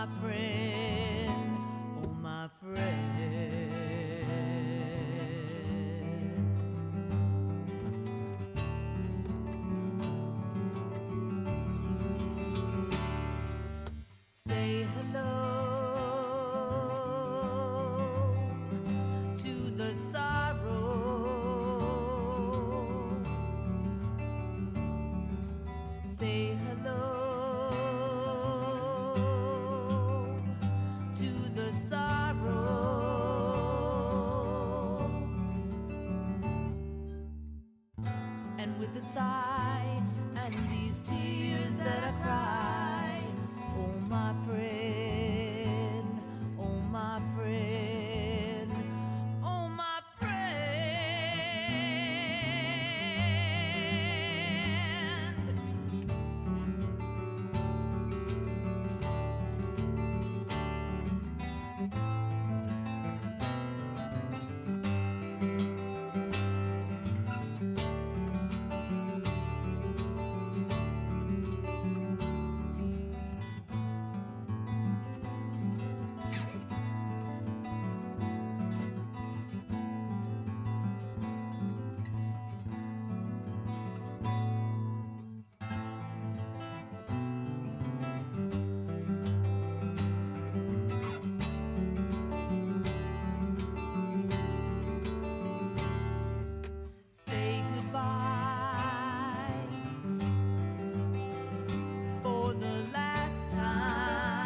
my friend, oh my friend. Say hello to the sorrow. Say hello to the sorrow. And with a sigh and these tears that I cry, oh my friend, oh my friend, oh my friend. Say goodbye for the last time.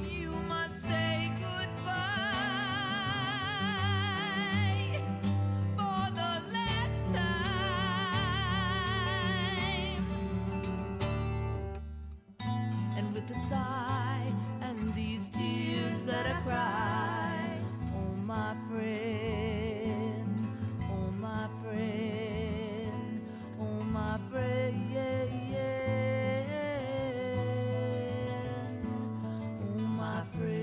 You must say goodbye for the last time. And with a sigh and these tears that I cry, oh my friend, oh my friend, oh my friend, oh my friend.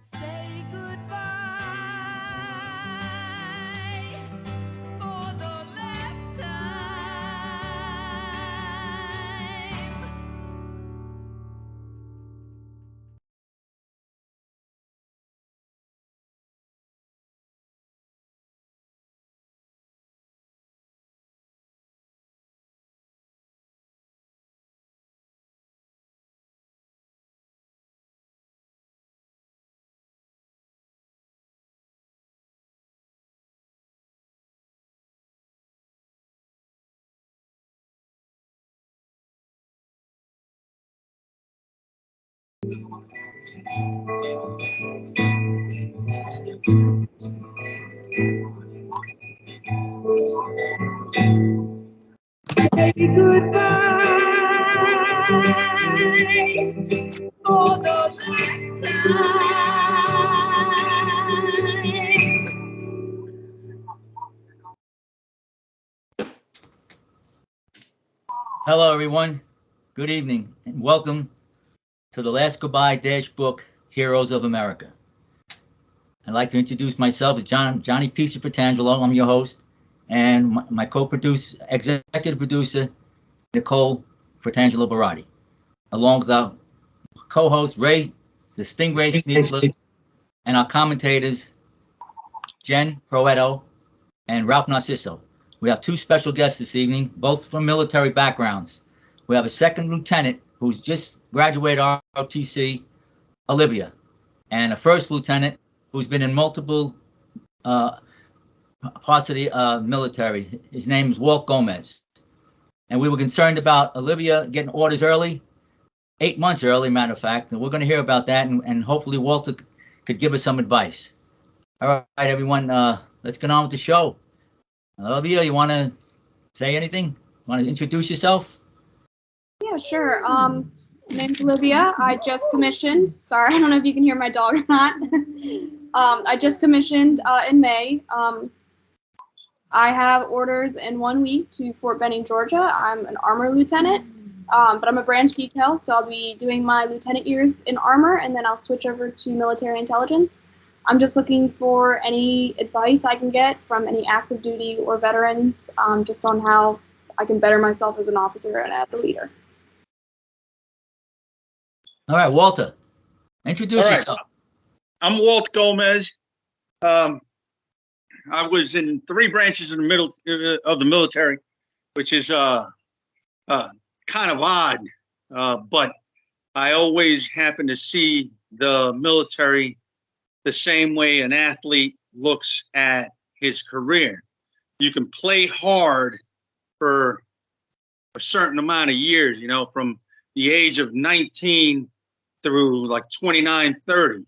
Say goodbye for the last time. Say goodbye for the last time. Hello, everyone. Good evening, and welcome to the Last Goodbye Dash Book, Heroes of America. I'd like to introduce myself as Johnny P.C. Fratangelo. I'm your host, and my co-producer, executive producer, Nicole Fratangelo-Berardi, along with our co-host, Ray-Stingray, and our commentators, Jenn Pro and Ralph Narciso. We have two special guests this evening, both from military backgrounds. We have a second lieutenant who's just graduated ROTC, Olivia, and a first lieutenant who's been in multiple parts of the military. His name is Walt Gomez. And we were concerned about Olivia getting orders early, 8 months early, matter of fact. And we're going to hear about that, and hopefully Walter could give us some advice. All right, everyone, let's get on with the show. Olivia, you want to say anything? Want to introduce yourself? Yeah, sure. My name's Olivia. I just commissioned. Sorry, I don't know if you can hear my dog or not. I just commissioned in May. I have orders in 1 week to Fort Benning, Georgia. I'm an armor lieutenant, but I'm a branch detail, so I'll be doing my lieutenant years in armor, and then I'll switch over to military intelligence. I'm just looking for any advice I can get from any active duty or veterans, just on how I can better myself as an officer and as a leader. All right, Walter, introduce yourself. I'm Walt Gomez. I was in 3 branches in the middle of the military, which is kind of odd, but I always happen to see the military the same way an athlete looks at his career. You can play hard for a certain amount of years, you know, from the age of 19 through like 29, 30.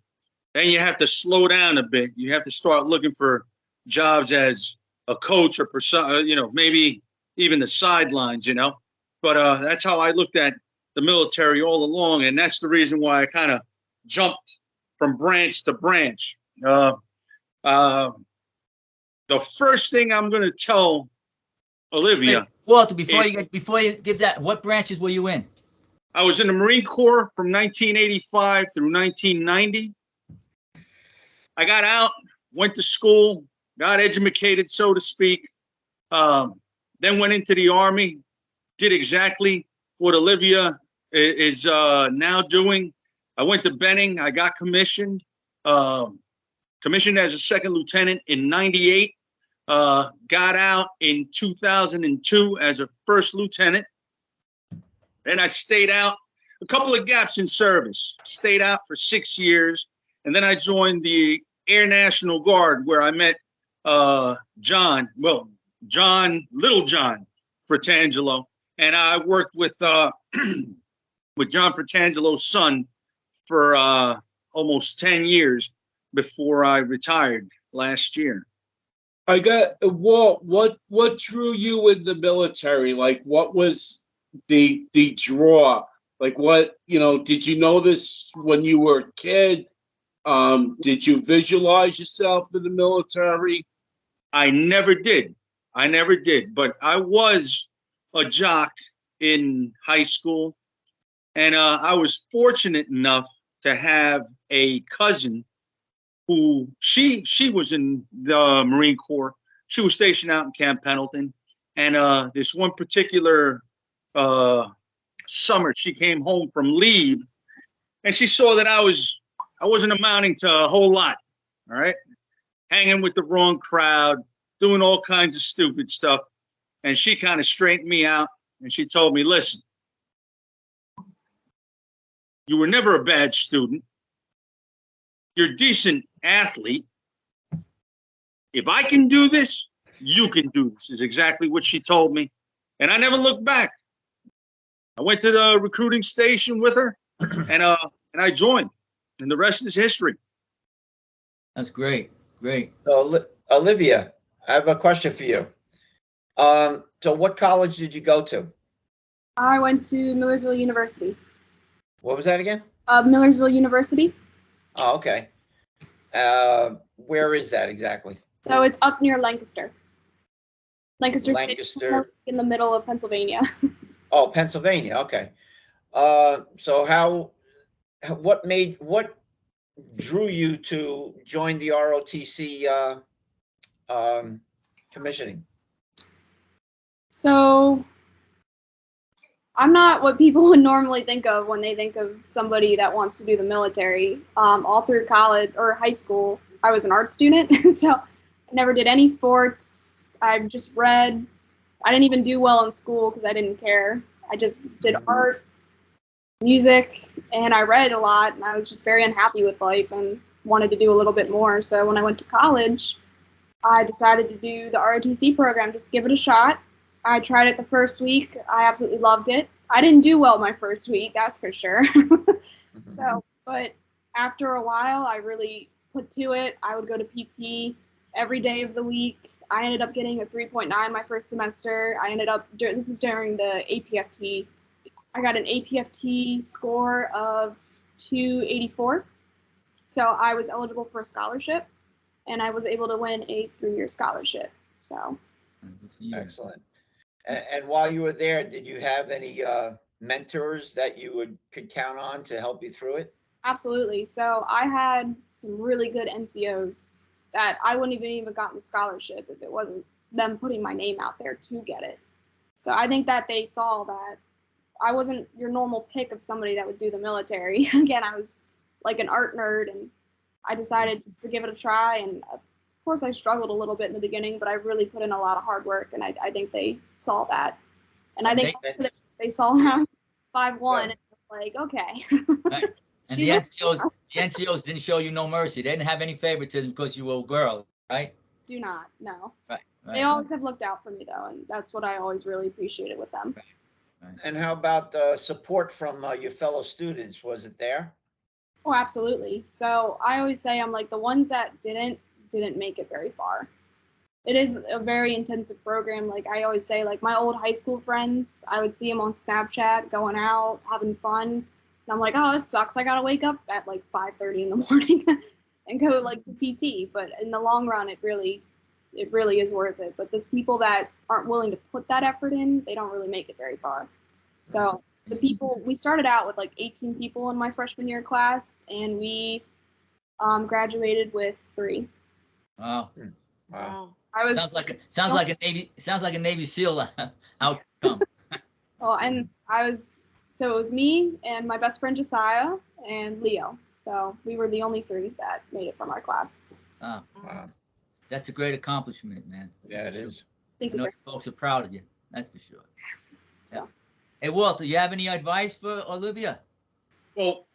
Then you have to slow down a bit. You have to start looking for jobs as a coach or, you know, maybe even the sidelines, you know. But that's how I looked at the military all along. And that's the reason why I kind of jumped from branch to branch. The first thing I'm going to tell Olivia. Wait, Walter, before you give that, what branches were you in? I was in the Marine Corps from 1985 through 1990. I got out, went to school, got educated, so to speak. Then went into the Army, did exactly what Olivia is now doing. I went to Benning. I got commissioned. Commissioned as a 2nd lieutenant in 98. Got out in 2002 as a 1st lieutenant. Then I stayed out, a couple of gaps in service. Stayed out for 6 years. And then I joined the Air National Guard, where I met Little John Fratangelo. And I worked with with John Fratangelo's son for almost 10 years before I retired last year. I got Walt. What drew you in the military? Like, what was the draw? Like, what, you know? Did you know this when you were a kid? Did you visualize yourself in the military? I never did. But I was a jock in high school, and I was fortunate enough to have a cousin who she was in the Marine Corps. She was stationed out in Camp Pendleton, and this one particular summer she came home from leave, and she saw that I wasn't amounting to a whole lot. All right, hanging with the wrong crowd, doing all kinds of stupid stuff, and she kind of straightened me out, and she told me, "Listen, you were never a bad student. You're a decent athlete. If I can do this, you can do this," is exactly what she told me. And I never looked back. I went to the recruiting station with her, and I joined. And the rest is history. That's great. Great. So, Olivia, I have a question for you. So what college did you go to? I went to Millersville University. What was that again? Millersville University. Oh, okay. Where is that exactly? So it's up near Lancaster. Lancaster City, Lancaster. in the middle of Pennsylvania. Oh, Pennsylvania. Okay. So what drew you to join the ROTC commissioning? So I'm not what people would normally think of when they think of somebody that wants to do the military. All through college or high school, I was an art student, so I never did any sports. I just read. I didn't even do well in school because I didn't care. I just did art, music, and I read a lot, and I was just very unhappy with life and wanted to do a little bit more. So when I went to college, I decided to do the ROTC program, just give it a shot. I tried it the first week. I absolutely loved it. I didn't do well my first week, that's for sure. But after a while, I really put to it. I would go to PT every day of the week. I ended up getting a 3.9 my first semester. This was during the APFT I got an APFT score of 284. So I was eligible for a scholarship, and I was able to win a 3-year scholarship. So Excellent. And while you were there, did you have any mentors that you could count on to help you through it? absolutely. So I had some really good NCOs that I wouldn't even gotten the scholarship if it wasn't them putting my name out there to get it. So I think that they saw that I wasn't your normal pick of somebody that would do the military. Again, I was like an art nerd, and I decided to give it a try. And of course, I struggled a little bit in the beginning, but I really put in a lot of hard work, and I think they saw that. And I think they saw that 5'1", and like, okay. Right. And the NCOs didn't show you no mercy. They didn't have any favoritism because you were a girl, right? Do not, no. Right. They always have looked out for me, though, and that's what I always really appreciated with them. Right. And how about support from your fellow students? Was it there? Oh, absolutely. So I always say I'm like the ones that didn't make it very far. It is a very intensive program. Like I always say, like my old high school friends, I would see them on Snapchat going out, having fun. And I'm like, oh, this sucks. I got to wake up at like 5:30 in the morning and go like to PT. But in the long run, it really is worth it. But the people that aren't willing to put that effort in, they don't really make it very far. So we started out with like 18 people in my freshman year class, and we graduated with 3. Wow. Wow. I was sounds like a Navy SEAL outcome. well, and so it was me and my best friend Josiah and Leo. So we were the only 3 that made it from our class. Wow. That's a great accomplishment, man. Yeah, it is. Thank I you, know sir. folks are proud of you. That's for sure. So. Yeah. Hey, Walt, do you have any advice for Olivia? Well,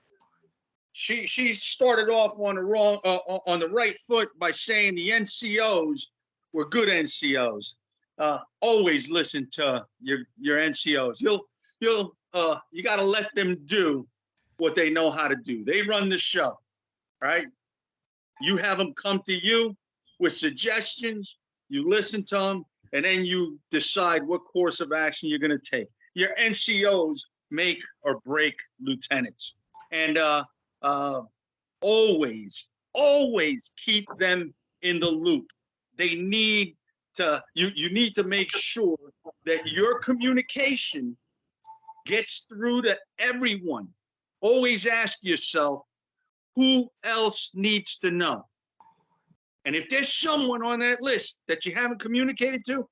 she started off on the right foot by saying the NCOs were good NCOs. Always listen to your NCOs. You got to let them do what they know how to do. They run the show, right? You have them come to you with suggestions. You listen to them, and then you decide what course of action you're going to take. Your NCOs make or break lieutenants, and always keep them in the loop. They need to. You need to make sure that your communication gets through to everyone. Always ask yourself, who else needs to know? And if there's someone on that list that you haven't communicated to,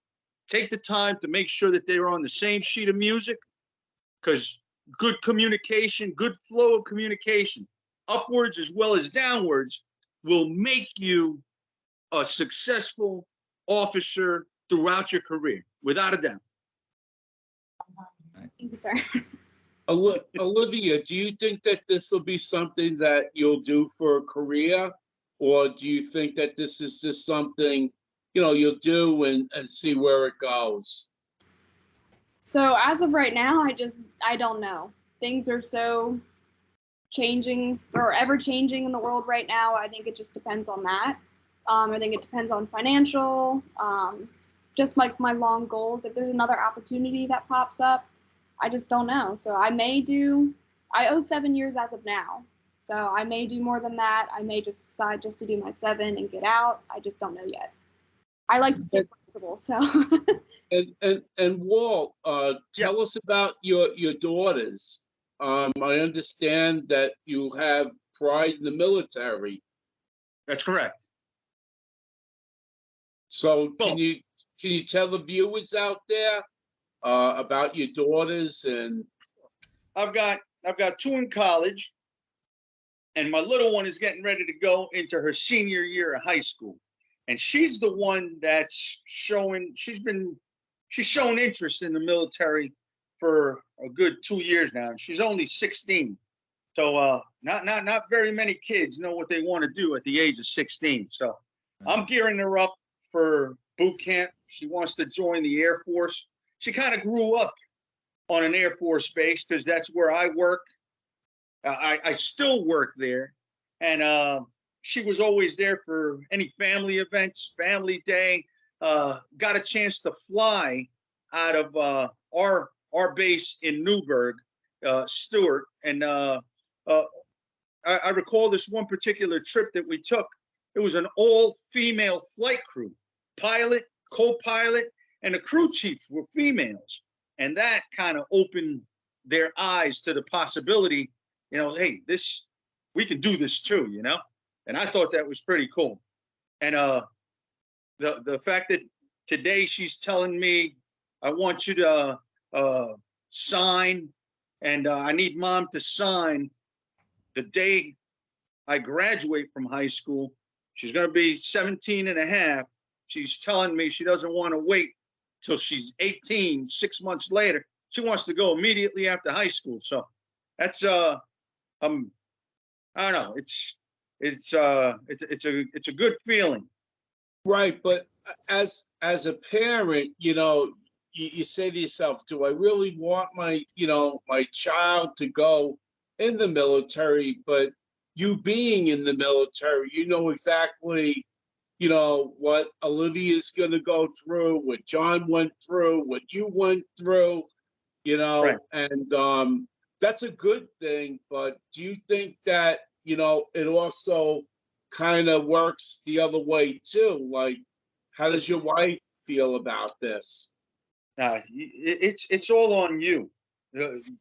take the time to make sure that they're on the same sheet of music, because good communication, good flow of communication, upwards as well as downwards, will make you a successful officer throughout your career, without a doubt. Thank you, sir. Olivia, do you think that this will be something that you'll do for a career, or do you think that this is just something, you'll do and see where it goes? So as of right now, I don't know. Things are so changing or ever changing in the world right now. I think it just depends on that. I think it depends on financial, just like my long goals. If there's another opportunity that pops up, I just don't know. So I owe 7 years as of now. So I may do more than that. I may just decide just to do my 7 and get out. I just don't know yet. I like to stay flexible, so. And Walt, tell us about your daughters. I understand that you have pride in the military. That's correct. So can you tell the viewers out there about your daughters? And I've got 2 in college, and my little one is getting ready to go into her senior year of high school, and she's the one that's she's shown interest in the military for a good 2 years now, and she's only 16. So not very many kids know what they want to do at the age of 16. So I'm gearing her up for boot camp. She wants to join the Air Force. She kind of grew up on an Air Force base because that's where I work. I still work there, and she was always there for any family events, family day. Got a chance to fly out of our base in Newburgh, Stewart, and I recall this one particular trip that we took. It was an all-female flight crew, pilot, co-pilot, and the crew chiefs were females, and that kind of opened their eyes to the possibility. Hey, we can do this too, and I thought that was pretty cool. And the fact that today she's telling me, I want you to sign, and I need mom to sign the day I graduate from high school. She's going to be 17 and a half. She's telling me she doesn't want to wait till she's 18, 6 months later. She wants to go immediately after high school. So that's I don't know. It's a good feeling. Right, but as a parent, you say to yourself, do I really want my child to go in the military? But you being in the military, you know exactly, what Olivia's going to go through, what John went through, what you went through, Right. and that's a good thing. But do you think that, it also kind of works the other way too? Like, how does your wife feel about this? It's all on you.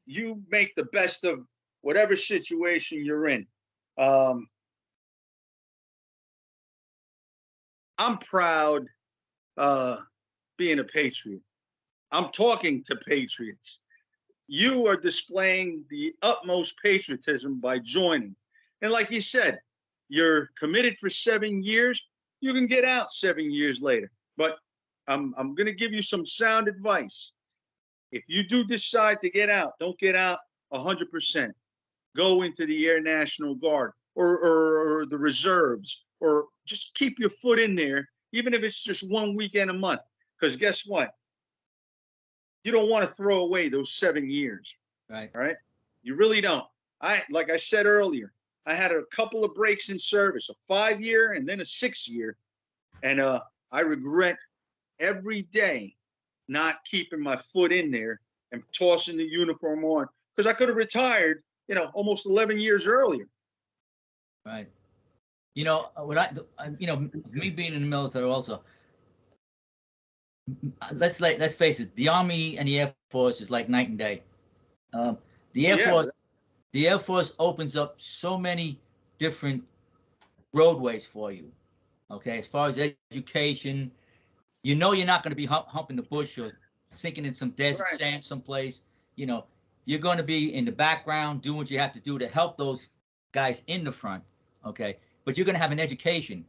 You make the best of whatever situation you're in. I'm proud being a patriot. I'm talking to patriots. You are displaying the utmost patriotism by joining. And like you said, you're committed for 7 years. You can get out 7 years later. But I'm going to give you some sound advice. If you do decide to get out, don't get out 100%. Go into the Air National Guard or the reserves, or just keep your foot in there, even if it's just 1 weekend a month. Because guess what? You don't want to throw away those 7 years. Right. Right? You really don't. Like I said earlier, I had a couple of breaks in service, a 5-year and then a 6-year. And I regret every day not keeping my foot in there and tossing the uniform on, because I could have retired, almost 11 years earlier. Right. Me being in the military also, let's face it, the Army and the Air Force is like night and day. The Air Force opens up so many different roadways for you. Okay, as far as education, you're not going to be humping the bush or sinking in some desert sand someplace. You're going to be in the background doing what you have to do to help those guys in the front. Okay, but you're going to have an education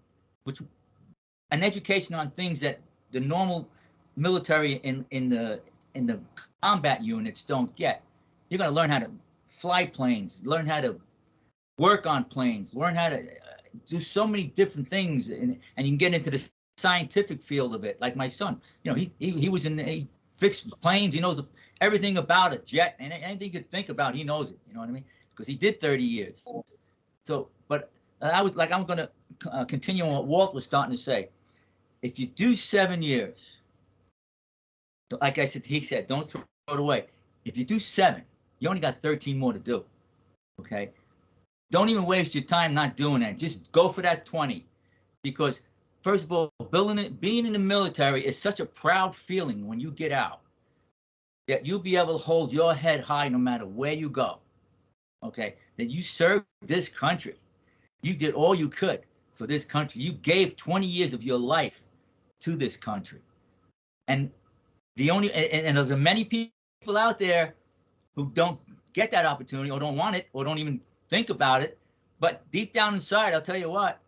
on things that the normal military in the combat units don't get. You're going to learn how to fly planes, learn how to work on planes, learn how to do so many different things, and you can get into the scientific field of it. Like my son, he fixed planes. He knows everything about a jet, and anything you could think about, he knows it. You know what I mean? Because he did 30 years. So, but I'm going to continue on what Walt was starting to say. If you do 7 years, like I said, he said, don't throw it away. If you do 7, you only got 13 more to do. Okay? Don't even waste your time not doing that. Just go for that 20. Because, first of all, being in the military is such a proud feeling when you get out, that you'll be able to hold your head high no matter where you go. Okay? That you served this country. You did all you could for this country. You gave 20 years of your life to this country. And there's many people out there who don't get that opportunity, or don't want it, or don't even think about it. But deep down inside, I'll tell you what,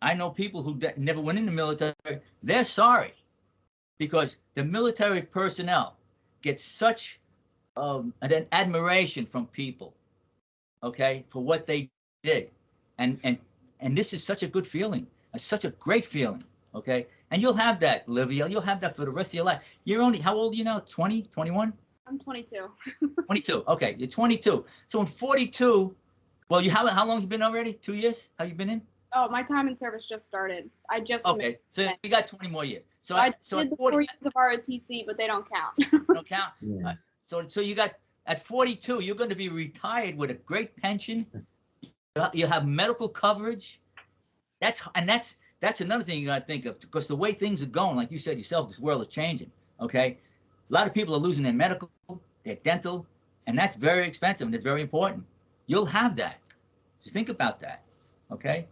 I know people who never went in the military. They're sorry, because the military personnel get such an admiration from people, okay, for what they did. And this is such a good feeling. It's such a great feeling, okay? And you'll have that, Olivia. You'll have that for the rest of your life. How old are you now? 20, 21? I'm 22. 22. Okay, you're 22. So in 42, well, how long have you been already? 2 years? Have you been in? Oh, my time in service just started. I just Okay, so you got 20 more years. So I so did at the 40, 4 years of ROTC, but they don't count. you don't count. Yeah. So you got At 42, you're going to be retired with a great pension. You have medical coverage. That's another thing you got to think of, because the way things are going, like you said yourself, this world is changing. Okay, a lot of people are losing their medical, their dental, and that's very expensive and it's very important. You'll have that. So think about that. Okay.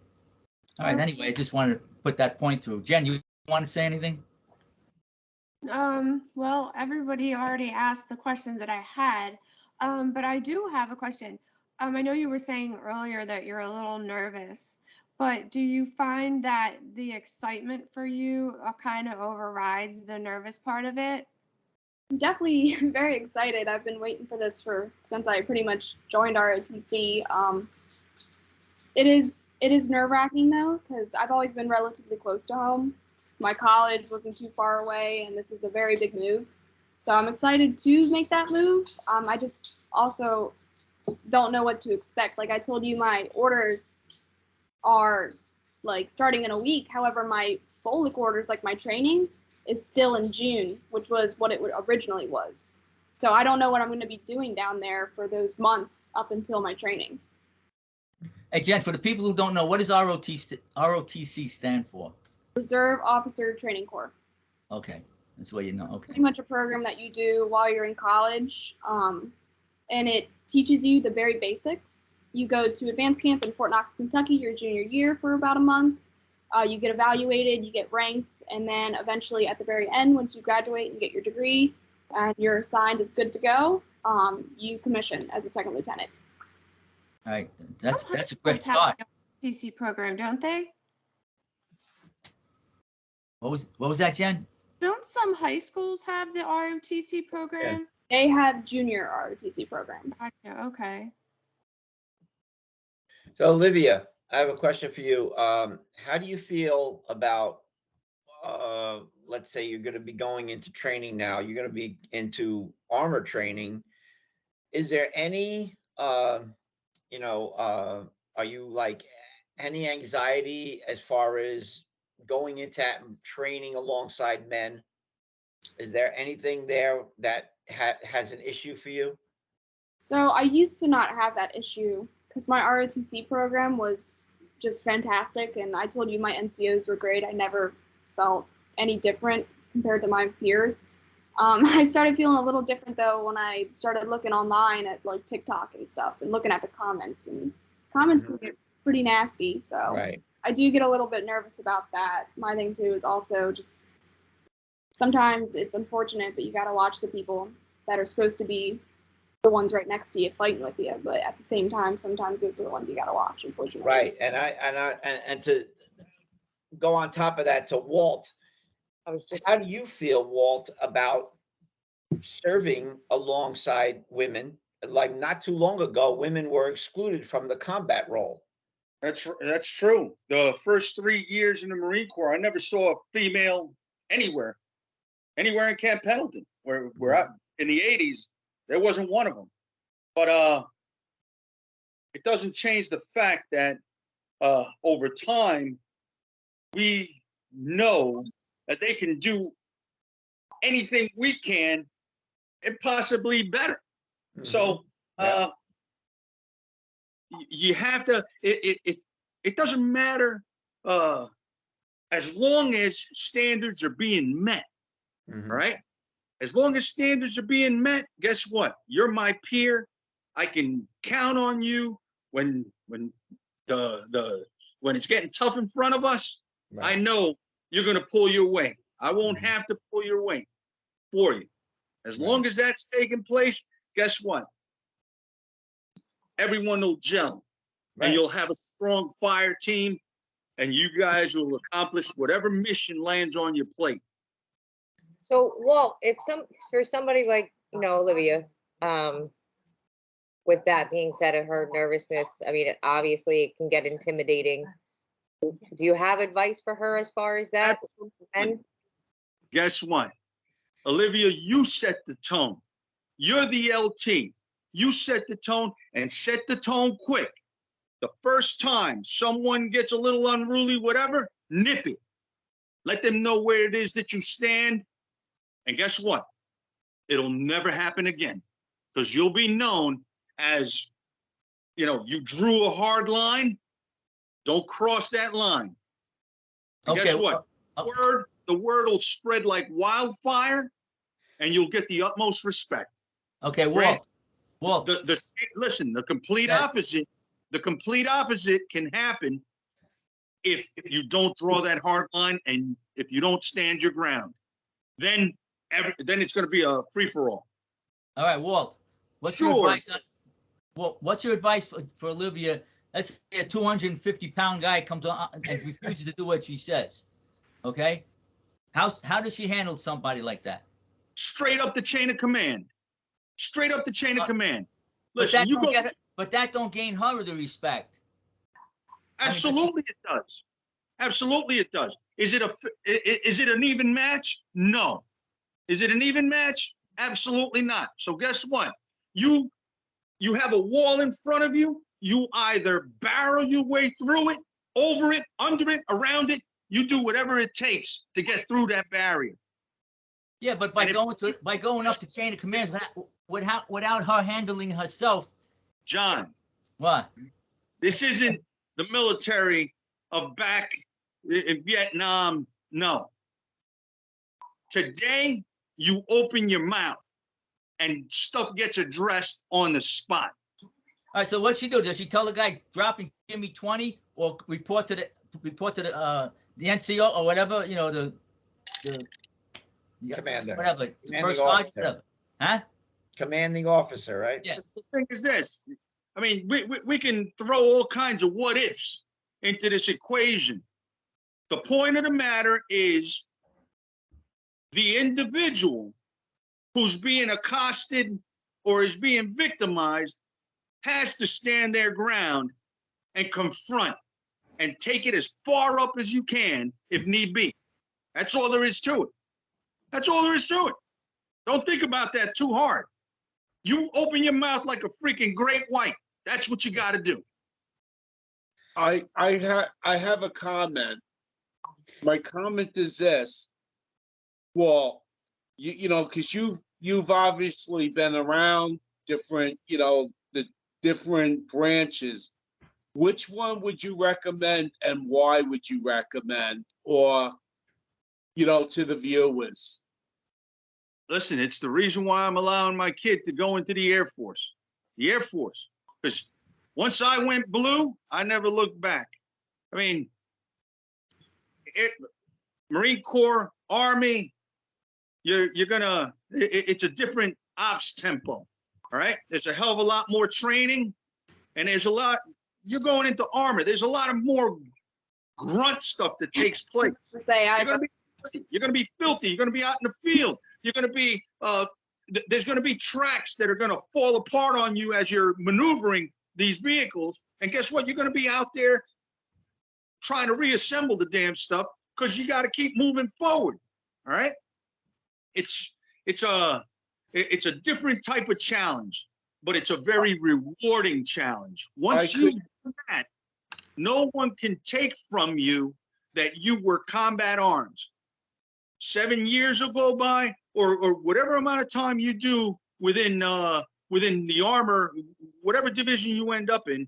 All right. Anyway, I just wanted to put that point through. Jen, you want to say anything? Well, everybody already asked the questions that I had, but I do have a question. I know you were saying earlier that you're a little nervous, but do you find that the excitement for you kind of overrides the nervous part of it? I'm definitely very excited. I've been waiting for this since I pretty much joined ROTC. It is nerve-wracking though, because I've always been relatively close to home. My college wasn't too far away, and this is a very big move. So I'm excited to make that move. I just also don't know what to expect. Like I told you, my orders are like starting in a week. However, my Folic orders, like my training, is still in June, which was what it originally was. So I don't know what I'm going to be doing down there for those months up until my training. Hey, Jen, for the people who don't know, what does ROTC stand for? Reserve Officer Training Corps. Okay, that's what you know. Okay. Pretty much a program that you do while you're in college, and it teaches you the very basics. You go to advanced camp in Fort Knox, Kentucky, your junior year for about a month. You get evaluated, you get ranked, and then eventually at the very end, once you graduate and get your degree and you're assigned as good to go, you commission as a second lieutenant. All right, that's a great start. PC program, don't they? What was that, Jen? Don't some high schools have the ROTC program? They have junior ROTC programs. Gotcha, okay. So Olivia, I have a question for you. How do you feel about, let's say you're going to be going into training now, you're going to be into armor training. Is there any, are you like any anxiety as far as going into training alongside men? Is there anything there that has an issue for you? So I used to not have that issue because my ROTC program was just fantastic, and I told you my NCOs were great. I never felt any different compared to my peers. I started feeling a little different though when I started looking online at like TikTok and stuff and looking at the comments, and comments can get pretty nasty. So Right. I do get a little bit nervous about that. My thing too is also just sometimes it's unfortunate, but you got to watch the people that are supposed to be the ones right next to you fighting with you. But at the same time, sometimes those are the ones you got to watch, unfortunately. Right. And to go on top of that, to Walt, how do you feel, Walt, about serving alongside women? Like not too long ago, women were excluded from the combat role. That's true. The first 3 years in the Marine Corps, I never saw a female anywhere in Camp Pendleton. Where I, in the 80s, there wasn't one of them. But it doesn't change the fact that over time, we know that they can do anything we can and possibly better. Mm-hmm. So you have to, it doesn't matter as long as standards are being met, right? As long as standards are being met, guess what? You're my peer. I can count on you when it's getting tough in front of us. Right. I know you're going to pull your weight. I won't have to pull your weight for you. As long as that's taking place, guess what? Everyone will gel, and you'll have a strong fire team, and you guys will accomplish whatever mission lands on your plate. So, Walt, for somebody like, Olivia, with that being said, and her nervousness, I mean, obviously it can get intimidating. Do you have advice for her as far as that? And guess what? Olivia, you set the tone. You're the LT. You set the tone, and set the tone quick. The first time someone gets a little unruly, whatever, nip it. Let them know where it is that you stand. And guess what? It'll never happen again. because you'll be known as, you know, you drew a hard line. Don't cross that line. And Okay, guess what? well, The word will spread like wildfire, and you'll get the utmost respect. okay, Grant, Walt. Listen, the complete Yeah. opposite. The complete opposite can happen if you don't draw that hard line and if you don't stand your ground. Then it's going to be a free for all. All right, Walt. What's Sure. your advice what's your advice for Olivia? Let's say a 250-pound guy comes on and refuses to do what she says. Okay? How does she handle somebody like that? Straight up the chain of command. Straight up the chain of command. But Listen, that don't gain her the respect. Absolutely, it does. Absolutely, it does. Is it an even match? No. Is it an even match? Absolutely not. So guess what? You have a wall in front of you. You either barrel your way through it, over it, under it, around it. You do whatever it takes to get through that barrier. Yeah, but by going up the chain of command without her handling herself. John, What? this isn't the military of back in Vietnam. No. Today, you open your mouth and stuff gets addressed on the spot. All right, so what's she do? Does she tell the guy drop and give me 20, or report to the NCO or whatever, you know, the Commander. whatever, Commanding first sergeant, officer. whatever. Huh? Commanding officer, right? Yeah. The thing is this, I mean, we can throw all kinds of what ifs into this equation. The point of the matter is the individual who's being accosted or is being victimized has to stand their ground and confront and take it as far up as you can if need be. That's all there is to it. That's all there is to it. Don't think about that too hard. You open your mouth like a freaking great white. That's what you got to do. I have a comment. My comment is this. Well, you know, because you've obviously been around different, you know, the different branches. Which one would you recommend and why would you recommend? Or, you know, to the viewers? Listen, it's the reason why I'm allowing my kid to go into the Air Force. The Air Force. Because once I went blue, I never looked back. I mean, Marine Corps, Army, it's a different ops tempo. All right? There's a hell of a lot more training, and you're going into armor. There's a lot of more grunt stuff that takes place. You're gonna be filthy. You're gonna be out in the field. You're gonna be there's gonna be tracks that are gonna fall apart on you as you're maneuvering these vehicles. And guess what? You're gonna be out there trying to reassemble the damn stuff because you got to keep moving forward. All right. It's a different type of challenge, but it's a very rewarding challenge. Once you do that, no one can take from you that you were combat arms. 7 years will go by, or whatever amount of time you do within the armor, whatever division you end up in,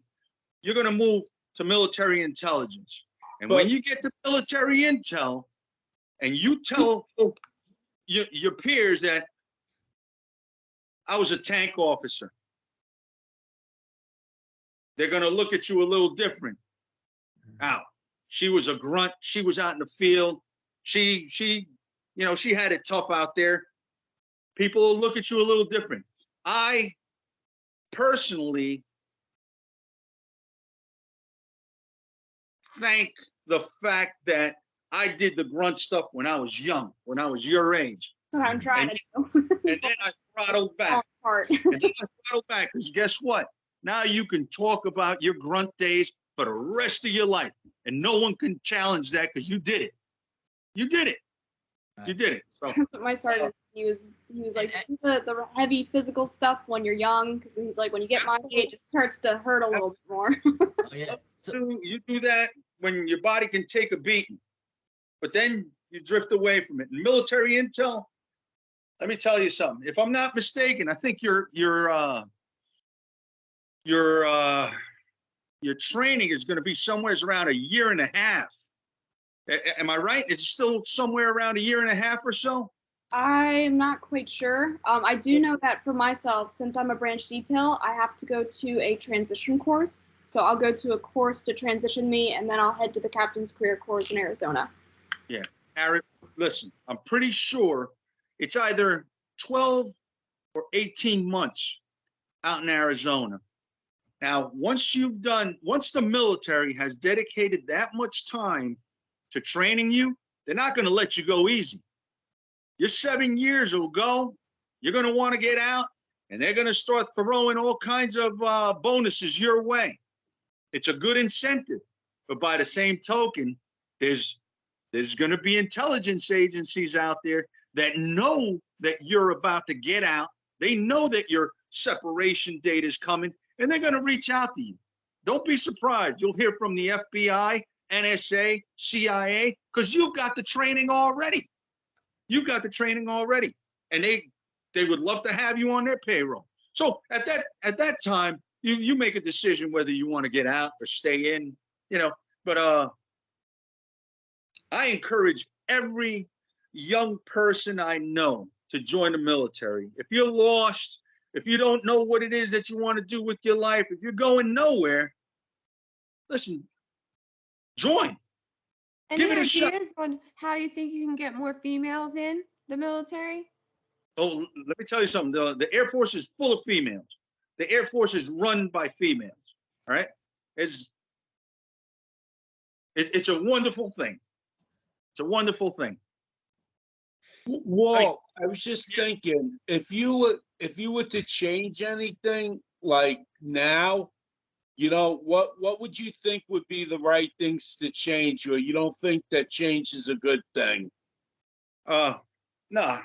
you're going to move to military intelligence. And when you get to military intel and you tell your peers that I was a tank officer, they're going to look at you a little different. Now, she was a grunt. She was out in the field. She had it tough out there. People will look at you a little different. I personally thank the fact that I did the grunt stuff when I was young, when I was your age. That's what I'm trying to do. And then I throttled back. And then I throttled back because guess what? Now you can talk about your grunt days for the rest of your life. And no one can challenge that because you did it. You did it. You did it. So that's what my sergeant, he was like, do the heavy physical stuff when you're young, because he's like, when you get my age, it starts to hurt a little bit more. Oh, yeah. So, you do that when your body can take a beating, but then you drift away from it. In military intel, let me tell you something. If I'm not mistaken, I think your training is going to be somewhere around a year and a half. Am I right? Is it still somewhere around a year and a half or so? I'm not quite sure. I do know that for myself, since I'm a branch detail, I have to go to a transition course. So I'll go to a course to transition me, and then I'll head to the captain's career course in Arizona. Yeah. Harry, listen, I'm pretty sure it's either 12 or 18 months out in Arizona. Now, once the military has dedicated that much time to training you, they're not going to let you go easy. Your 7 years will go, you're going to want to get out, and they're going to start throwing all kinds of bonuses your way. It's a good incentive. But by the same token, there's going to be intelligence agencies out there that know that you're about to get out. They know that your separation date is coming, and they're going to reach out to you. Don't be surprised. You'll hear from the FBI, NSA, CIA, because you've got the training already. You've got the training already, and they would love to have you on their payroll. So at that time, you make a decision whether you want to get out or stay in, you know. But I encourage every young person I know to join the military. If you're lost, if you don't know what it is that you want to do with your life, if you're going nowhere, listen, join. Any Give it a shot. ideas on how you think you can get more females in the military? Oh, let me tell you something. The Air Force is full of females. The Air Force is run by females. All right, it's a wonderful thing. It's a wonderful thing. Walt, I was just thinking, if you were to change anything like now, you know, what would you think would be the right things to change, or you don't think that change is a good thing? No.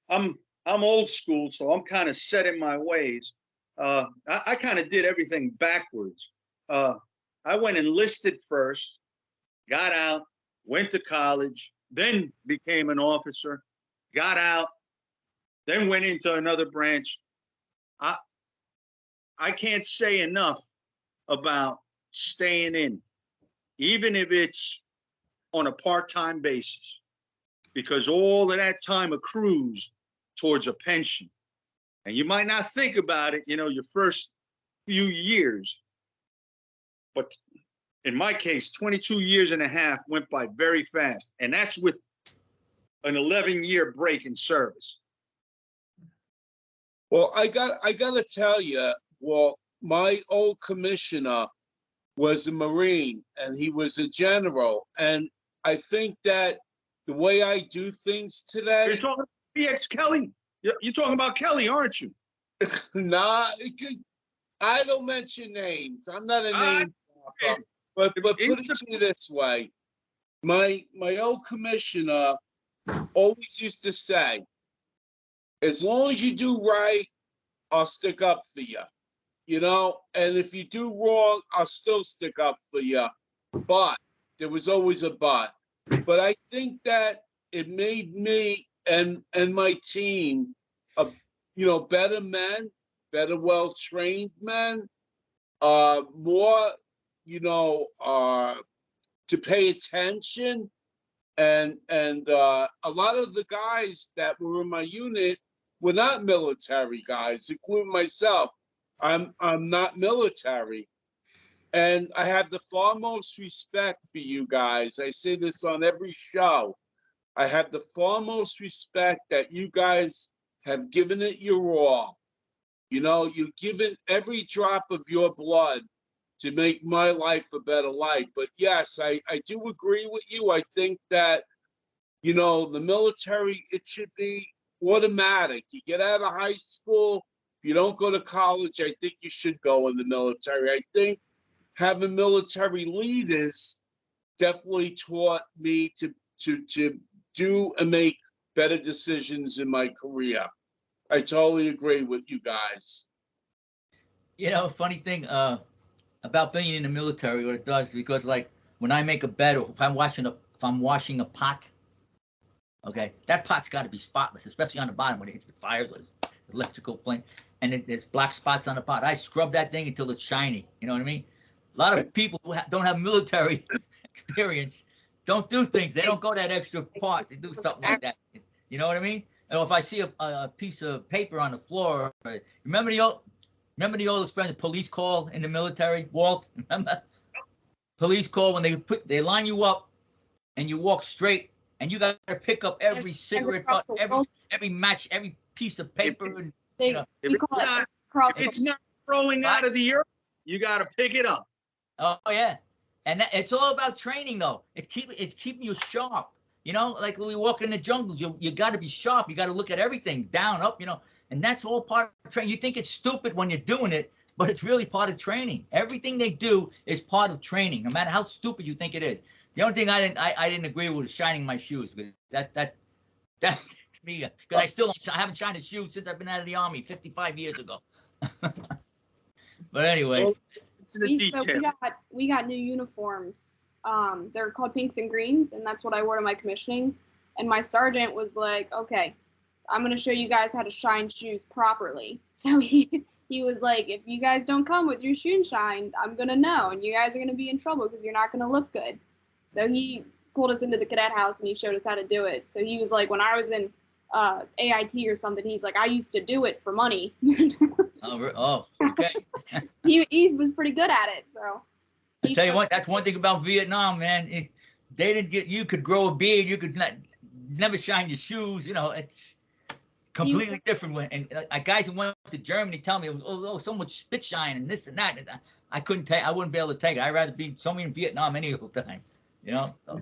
I'm old school, so I'm kind of set in my ways. I kind of did everything backwards. I went enlisted first, got out, went to college, then became an officer, got out, then went into another branch. I can't say enough about staying in, even if it's on a part-time basis, because all of that time accrues towards a pension. And you might not think about it, you know, your first few years, but in my case, 22 years and a half went by very fast. And that's with an 11-year break in service. Well, I got to tell you, well, my old commissioner was a Marine and he was a general. And I think that the way I do things today. You're talking about PX Kelly. You're talking about Kelly, aren't you? Nah, I don't mention names. I'm not a name dropper. But put it to you this way. My old commissioner always used to say, as long as you do right, I'll stick up for you. You know, and if you do wrong, I'll still stick up for you. But there was always a but. But I think that it made me and my team, better men, better well-trained men, more, to pay attention. And a lot of the guys that were in my unit were not military guys, including myself. I'm not military. And I have the foremost respect for you guys. I say this on every show. I have the foremost respect that you guys have given it your all. You know, you've given every drop of your blood to make my life a better life. But yes, I do agree with you. I think that, the military, it should be automatic. You get out of high school, if you don't go to college, I think you should go in the military. I think having military leaders definitely taught me to do and make better decisions in my career. I totally agree with you guys. You know, funny thing about being in the military, what it does, because like when I make a bed, or if I'm washing a pot, Okay, that pot's got to be spotless, especially on the bottom when it hits the fires, like electrical flame, and there's black spots on the pot. I scrub that thing until it's shiny. You know what I mean? A lot of people who don't have military experience don't do things. They don't go that extra part. They do something like that. You know what I mean? And if I see a piece of paper on the floor, remember the old expression, police call in the military, Walt? Remember? Police call when they line you up and you walk straight. And you got to pick up every cigarette butt, every match, every piece of paper. And, They, you know, we call it cross. It's not growing out of the earth. You got to pick it up. oh yeah, and it's all about training though. It's keeping you sharp. You know, like when we walk in the jungles, you got to be sharp. You got to look at everything down, up. You know, and that's all part of training. You think it's stupid when you're doing it, but it's really part of training. Everything they do is part of training, no matter how stupid you think it is. The only thing I didn't agree with was shining my shoes. Because that to me, because I haven't shined a shoe since I've been out of the army 55 years ago. But anyway, Well, it's in the So detail. we got new uniforms. They're called pinks and greens, and that's what I wore to my commissioning. And my sergeant was like, "Okay, I'm gonna show you guys how to shine shoes properly." So he was like, "If you guys don't come with your shoes shined, I'm gonna know, and you guys are gonna be in trouble because you're not gonna look good." So he pulled us into the cadet house and he showed us how to do it. So he was like, when I was in AIT or something, he's like, I used to do it for money. Okay. he was pretty good at it. So I tell you what, that's one thing about Vietnam, man. They didn't get, you could grow a beard, you could never shine your shoes. You know, it's completely different. And guys who went to Germany tell me it was so much spit shine and this and that. And I couldn't take, I wouldn't be able to take it. I'd rather be somewhere in Vietnam any other time. You know, so.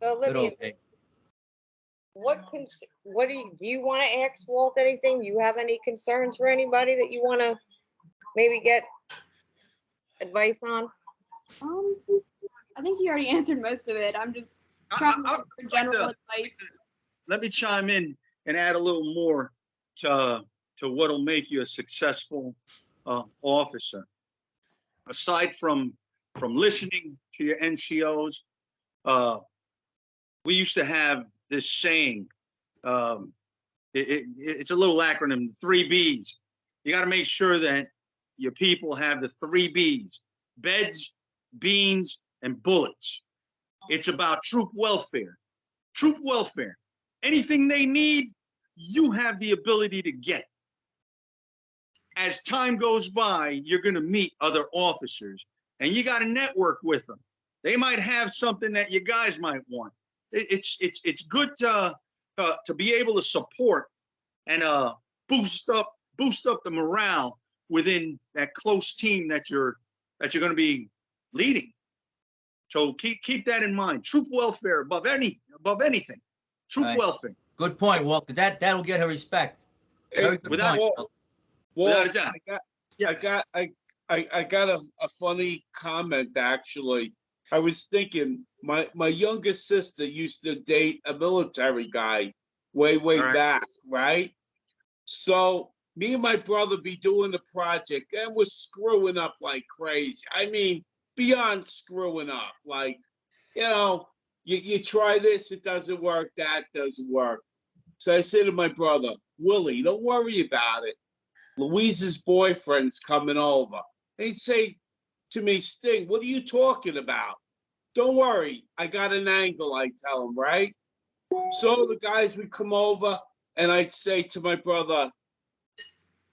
So Olivia, do you want to ask Walt anything? Do you have any concerns for anybody that you want to maybe get advice on? I think you already answered most of it. I'm just trying to look for general advice. Let me chime in and add a little more to what'll make you a successful officer. Aside from listening to your NCOs, we used to have this saying. It's a little acronym, 3 B's. You got to make sure that your people have the 3 B's: beds, beans, and bullets. It's about troop welfare. Troop welfare. Anything they need, you have the ability to get. As time goes by, you're going to meet other officers, and you got to network with them. They might have something that you guys might want. It's good to be able to support and boost up the morale within that close team that you're going to be leading. So keep that in mind. Troop welfare above anything. Troop welfare. Good point, Walt. That'll get her respect. Very good Without point. Without a doubt. I got a funny comment actually. I was thinking my youngest sister used to date a military guy way back, right? So me and my brother be doing the project and we're screwing up like crazy. I mean, beyond screwing up. Like, you know, you try this, it doesn't work, that doesn't work. So I say to my brother, Willie, don't worry about it. Louise's boyfriend's coming over. And he'd say to me, Sting, what are you talking about? Don't worry, I got an angle, I tell him, right? So the guys would come over and I'd say to my brother,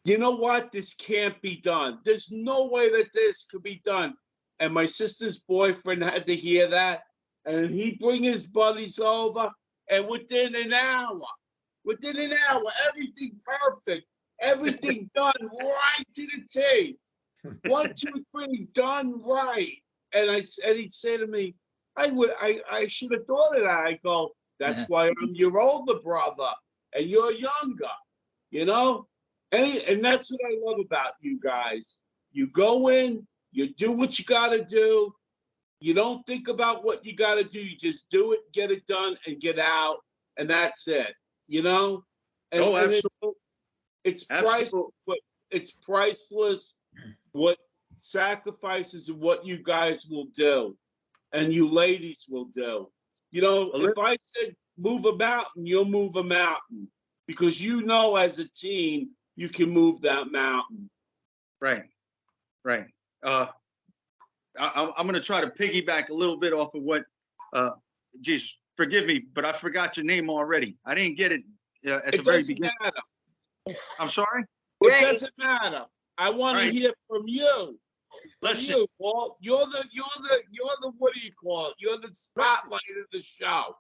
you know what? This can't be done. There's no way that this could be done. And my sister's boyfriend had to hear that. And he'd bring his buddies over. And within an hour, everything perfect. Everything done right to the T. 1, 2, 3, done right. And he'd say to me, I should have thought of that. I go, that's why I'm your older brother and you're younger, you know? And that's what I love about you guys. You go in, you do what you got to do. You don't think about what you got to do. You just do it, get it done, and get out. And that's it, you know? And, absolutely. It's priceless. It's priceless what sacrifices and what you guys will do and you ladies will do. You know, if I said move a mountain, you'll move a mountain because you know as a team you can move that mountain. Right. I'm going to try to piggyback a little bit off of what, geez, forgive me, but I forgot your name already. I didn't get it at the very beginning. Matter. I'm sorry? It doesn't matter. I want to Right. hear from you. Listen. You, Walt. You're the what do you call it? You're the spotlight of the show.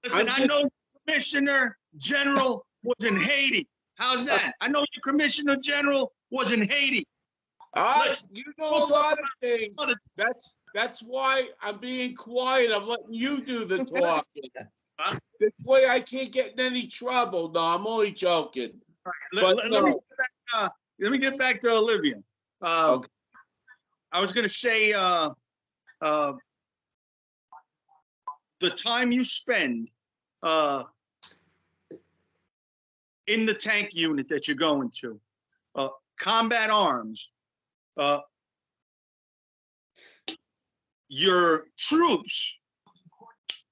Listen, I know Commissioner General was in Haiti. How's that? I know your Commissioner General was in Haiti. Listen, you know a lot of things. That's why I'm being quiet. I'm letting you do the talking. This way I can't get in any trouble. No, I'm only joking. Let me get back to Olivia. Okay. I was going to say the time you spend in the tank unit that you're going to, combat arms, your troops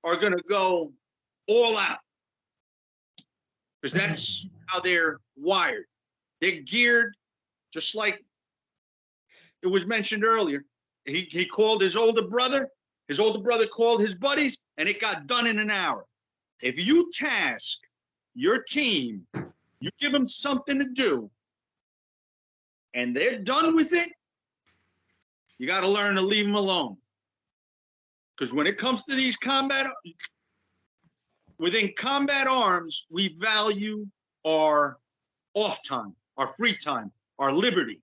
are going to go all out because that's how they're wired. They're geared just like it was mentioned earlier. He called his older brother called his buddies, and it got done in an hour. If you task your team, you give them something to do, and they're done with it, you got to learn to leave them alone. Because when it comes to these within combat arms, we value our off time, our free time, our liberty.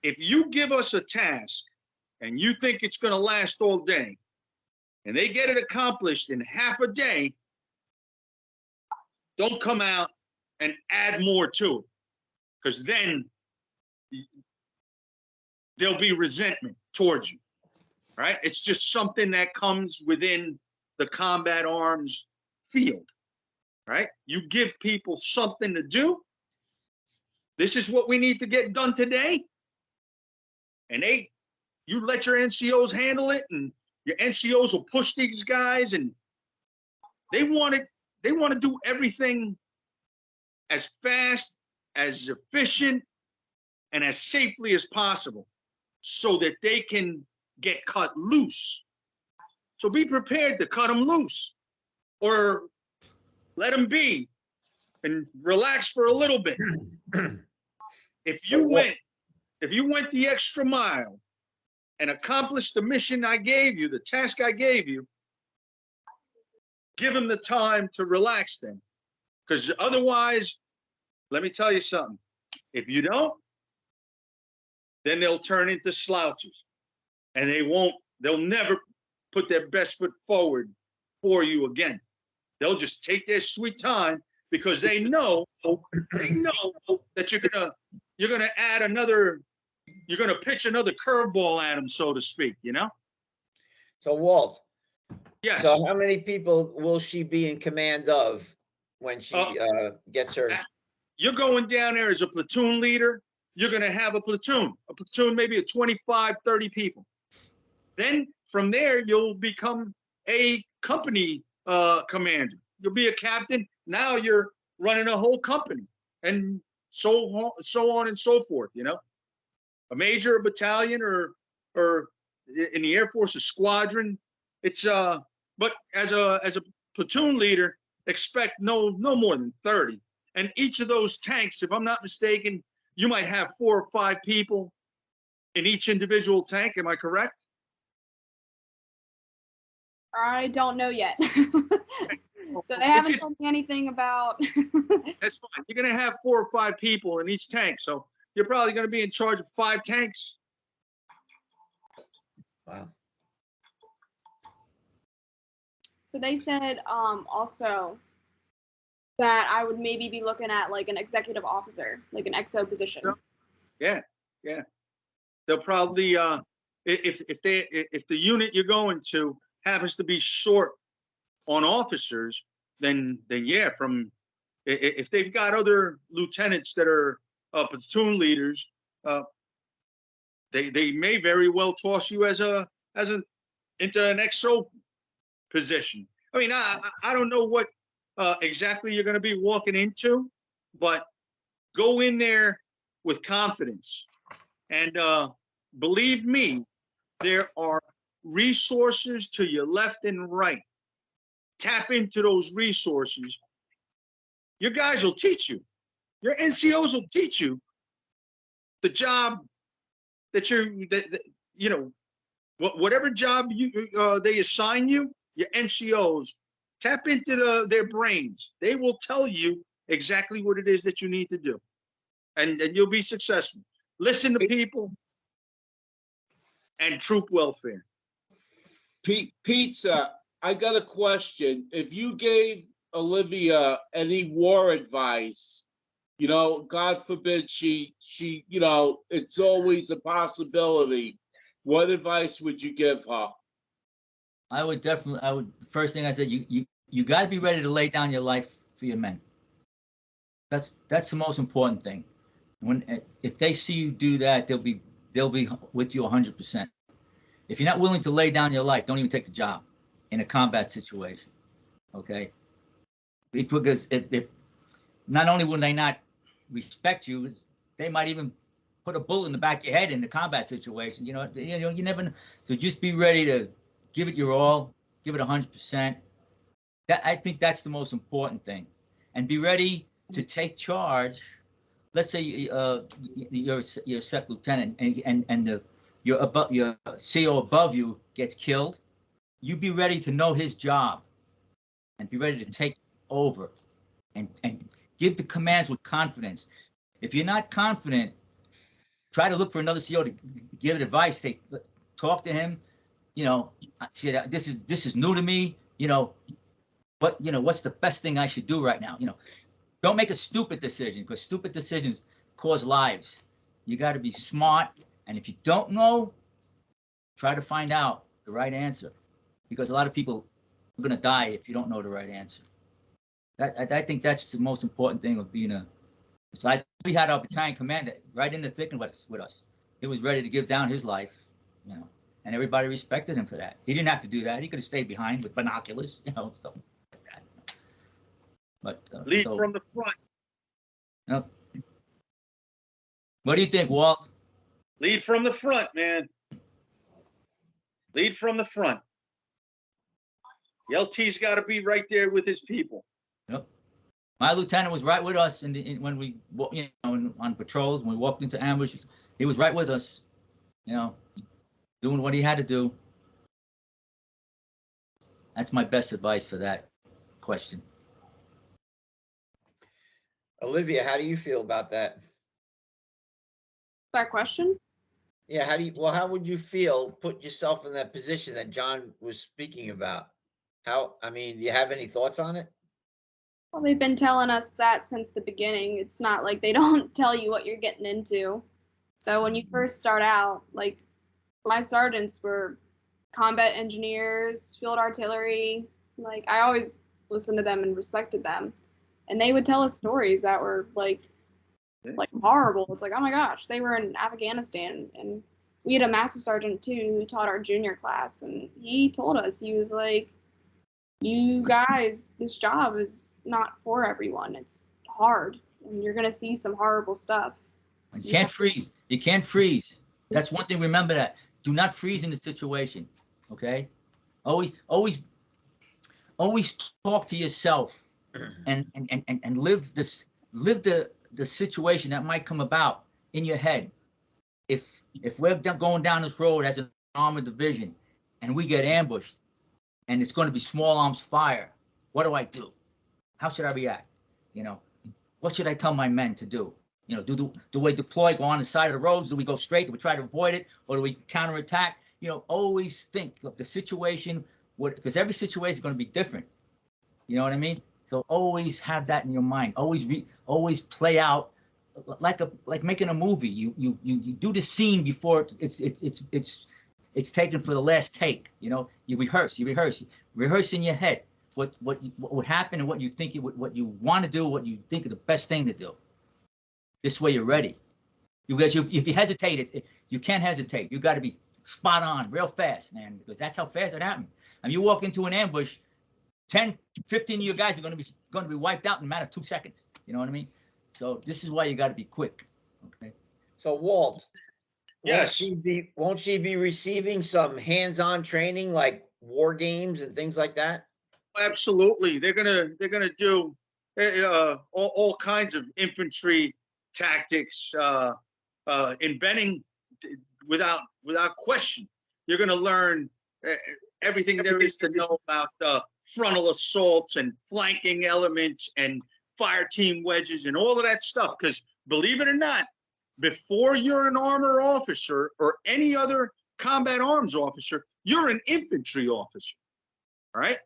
If you give us a task and you think it's going to last all day, and they get it accomplished in half a day, don't come out and add more to it, because then there'll be resentment towards you, right? It's just something that comes within the combat arms field, right? You give people something to do. This is what we need to get done today. And you let your NCOs handle it, and your NCOs will push these guys, and they want to do everything as fast, as efficient, and as safely as possible so that they can get cut loose. So be prepared to cut them loose or let them be and relax for a little bit. If you went the extra mile and accomplished the mission I gave you, the task I gave you, give them the time to relax then. Because otherwise, let me tell you something. If you don't, then they'll turn into slouches. And they'll never put their best foot forward for you again. They'll just take their sweet time because they know that you're gonna pitch another curveball at them, so to speak, you know? So Walt, Yes. so how many people will she be in command of when she gets her? You're going down there as a platoon leader. You're going to have a platoon maybe of 25, 30 people. Then from there, you'll become a company commander. You'll be a captain. Now you're running a whole company, and so on and so forth, you know? A major, a battalion, or in the Air Force, a squadron. It's but as a platoon leader, expect no more than 30. And each of those tanks, if I'm not mistaken, you might have 4 or 5 people in each individual tank. Am I correct? I don't know yet. So they haven't told me anything about. That's fine. You're going to have 4 or 5 people in each tank. So you're probably going to be in charge of 5 tanks. Wow. So they said also that I would maybe be looking at like an executive officer, like an XO position. Sure. Yeah. They'll probably if the unit you're going to happens to be short on officers, then yeah, if they've got other lieutenants that are platoon leaders, they may very well toss you into an XO position. I mean, I don't know what exactly you're going to be walking into, but go in there with confidence. And believe me, there are resources to your left and right. Tap into those resources. Your guys will teach you. Your NCOs will teach you the job that you know, whatever job they assign you, your NCOs, tap into their brains. They will tell you exactly what it is that you need to do, and you'll be successful. Listen to people and troop welfare. Pizza, I got a question. If you gave Olivia any war advice, you know, God forbid she, you know, it's always a possibility. What advice would you give her? I would, first thing I said, you got to be ready to lay down your life for your men. That's the most important thing. If they see you do that, they'll be with you 100%. If you're not willing to lay down your life, don't even take the job in a combat situation. Okay? Because if not only will they not respect you, they might even put a bullet in the back of your head in the combat situation. You never know. So just be ready to give it your all, give it 100%. I think that's the most important thing, and be ready to take charge. Let's say you're a second lieutenant, and your CO above you gets killed. You be ready to know his job, and be ready to take over, and give the commands with confidence. If you're not confident, try to look for another CO to give advice. Talk to him. You know, this is new to me. You know, but you know, what's the best thing I should do right now? You know, don't make a stupid decision, because stupid decisions cause lives. You got to be smart, and if you don't know, try to find out the right answer, because a lot of people are going to die if you don't know the right answer. I think that's the most important thing of being a. It's like we had our battalion commander right in the thick with us. He was ready to give down his life, you know, and everybody respected him for that. He didn't have to do that. He could have stayed behind with binoculars, you know, stuff like that. But lead from the front. You know, what do you think, Walt? Lead from the front, man. Lead from the front. The LT's got to be right there with his people. Yep. My lieutenant was right with us when we, you know, on patrols, when we walked into ambushes. He was right with us, you know, doing what he had to do. That's my best advice for that question. Olivia, how do you feel about that? That question? Yeah, how would you feel, put yourself in that position that John was speaking about? I mean, do you have any thoughts on it? Well, they've been telling us that since the beginning. It's not like they don't tell you what you're getting into. So when you first start out, like my sergeants were combat engineers, field artillery. Like I always listened to them and respected them. And they would tell us stories that were like horrible. It's like, oh my gosh, they were in Afghanistan. And we had a master sergeant too who taught our junior class, and he told us, he was like, you guys, this job is not for everyone. It's hard, and you're gonna see some horrible stuff. You can't freeze. You can't freeze. That's one thing. Remember that. Do not freeze in the situation. Okay. Always talk to yourself, and live the situation that might come about in your head. If we're going down this road as an armored division, and we get ambushed, and it's going to be small arms fire, what do I do? How should I react? You know, what should I tell my men to do? You know, do we deploy, go on the side of the roads? Do we go straight? Do we try to avoid it? Or do we counterattack? You know, always think of the situation, because every situation is going to be different. You know what I mean? So always have that in your mind. Always play out like making a movie. You do the scene before it's taken for the last take. You know, you rehearse in your head what would happen, and what you think what you want to do, what you think is the best thing to do. This way you're ready. Because if you hesitate, you can't hesitate. You got to be spot on real fast, man, because that's how fast it happened. I mean, you walk into an ambush, 10, 15 of your guys are going to be wiped out in a matter of 2 seconds. You know what I mean? So this is why you got to be quick. Okay. So Walt, Yes. won't she be receiving some hands-on training like war games and things like that? Absolutely. They're gonna do all kinds of infantry tactics in Benning without question. You're gonna learn everything there is to know about frontal assaults and flanking elements and fire team wedges and all of that stuff. Because believe it or not, before you're an armor officer or any other combat arms officer, you're an infantry officer. All right?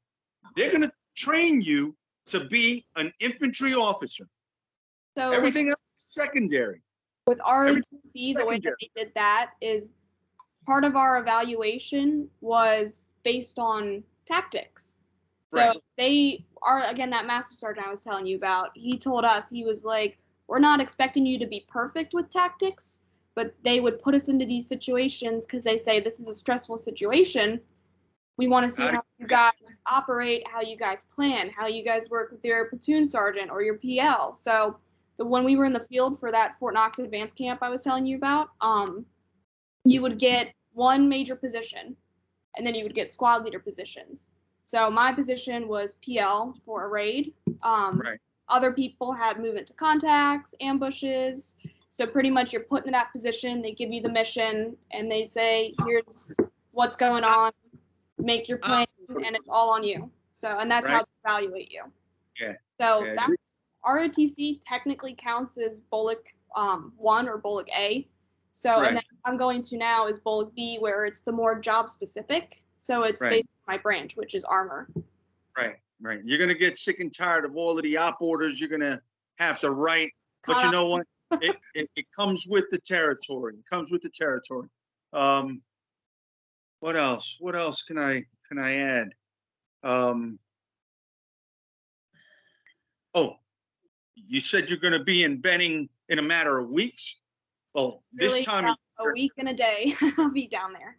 They're going to train you to be an infantry officer. So Everything else is secondary. with ROTC, the way that secondary. they did that is part of our evaluation was based on tactics. So Right. they are, again, that master sergeant I was telling you about, he told us, he was like, we're not expecting you to be perfect with tactics, but they would put us into these situations because they say this is a stressful situation. We want to see how you guys operate, how you guys plan, how you guys work with your platoon sergeant or your PL. So when we were in the field for that Fort Knox advanced camp I was telling you about, you would get one major position, and then you would get squad leader positions. So my position was PL for a raid. Right. Other people had movement to contacts, ambushes. So pretty much you're put in that position. They give you the mission, and they say, here's what's going on. Make your plan, and it's all on you. So, and that's how Right. they evaluate you. Yeah. So Yeah. that's ROTC technically counts as Bullock 1 or Bullock A. So, Right. and then I'm going to now is Bullock B, where it's the more job specific. So it's Right. based on my branch, which is armor. Right. Right. You're going to get sick and tired of all of the op orders you're going to have to write. But you know what? It comes with the territory. It comes with the territory. What else? What else can I add? Oh, you said you're going to be in Benning in a matter of weeks. Well, this Really, time of a week and a day, I'll be down there.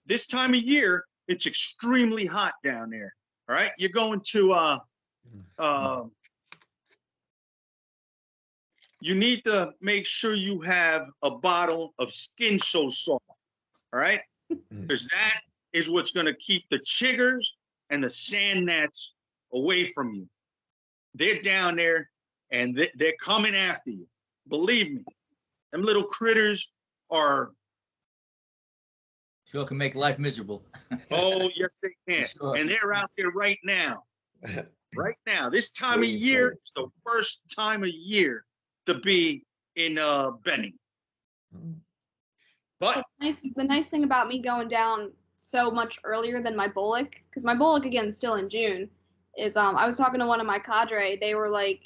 this time of year, it's extremely hot down there. All right, you're going to you need to make sure you have a bottle of Skin So Soft. All right, because that is what's going to keep the chiggers and the sand gnats away from you. They're down there and they're coming after you. Believe me, them little critters are. Sure can make life miserable. Oh, yes, they can. Sure. And they're out there right now. Right now. This time of year is the worst time of year to be in Benning. But The nice thing about me going down so much earlier than my Bullock, because my Bullock, again, is still in June, is I was talking to one of my cadre. They were like,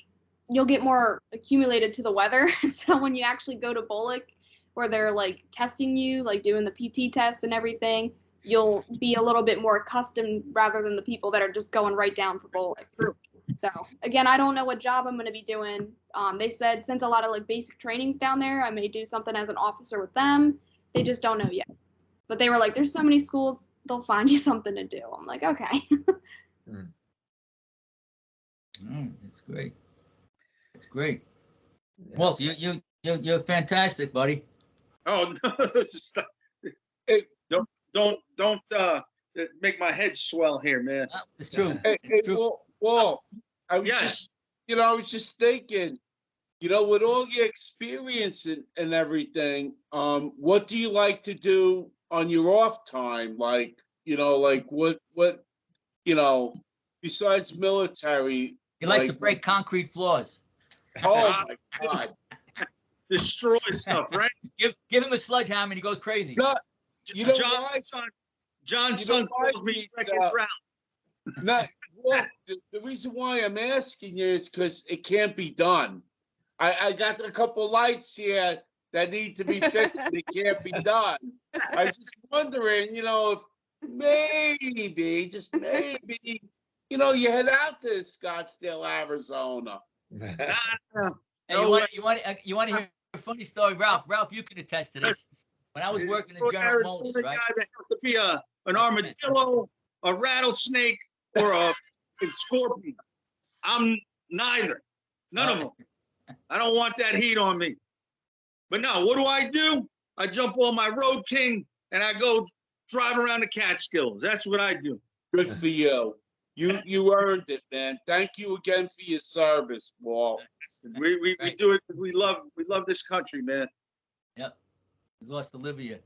you'll get more accumulated to the weather. So when you actually go to Bullock, where they're like testing you, like doing the PT test and everything, you'll be a little bit more accustomed rather than the people that are just going right down for Bullock. So again, I don't know what job I'm going to be doing. They said since a lot of like basic trainings down there, I may do something as an officer with them. They just don't know yet. But they were like, there's so many schools, they'll find you something to do. I'm like, okay. That's great. That's great. Walt, you're fantastic, buddy. oh no, just don't make my head swell here, man. It's true. Hey, It's true. Walt, I was Yes. just thinking, with all your experience and everything, what do you like to do on your off time? Like, what, besides military? He likes to like- break concrete floors. Oh my God. Destroy stuff, right? Give him a sledgehammer and he goes crazy. No, you know why? John's You know son why calls me he's, Wreck-It Ralph. Not, well, the reason why I'm asking you is because it can't be done. I got a couple lights here that need to be fixed and it can't be done. I was just wondering, if maybe, just maybe, you head out to Scottsdale, Arizona. Hey, No you want to hear a funny story, Ralph? Ralph, you can attest to this. When I was working in General Arizona Motors, right? guy that has to be an armadillo, a rattlesnake, or a and Scorpion. I'm neither. None of them. I don't want that heat on me. But no, what do? I jump on my Road King and I go drive around the Catskills. That's what I do. Good for you. You earned it, man. Thank you again for your service, Walt. We do it. We love this country, man. Yep. We lost Olivia.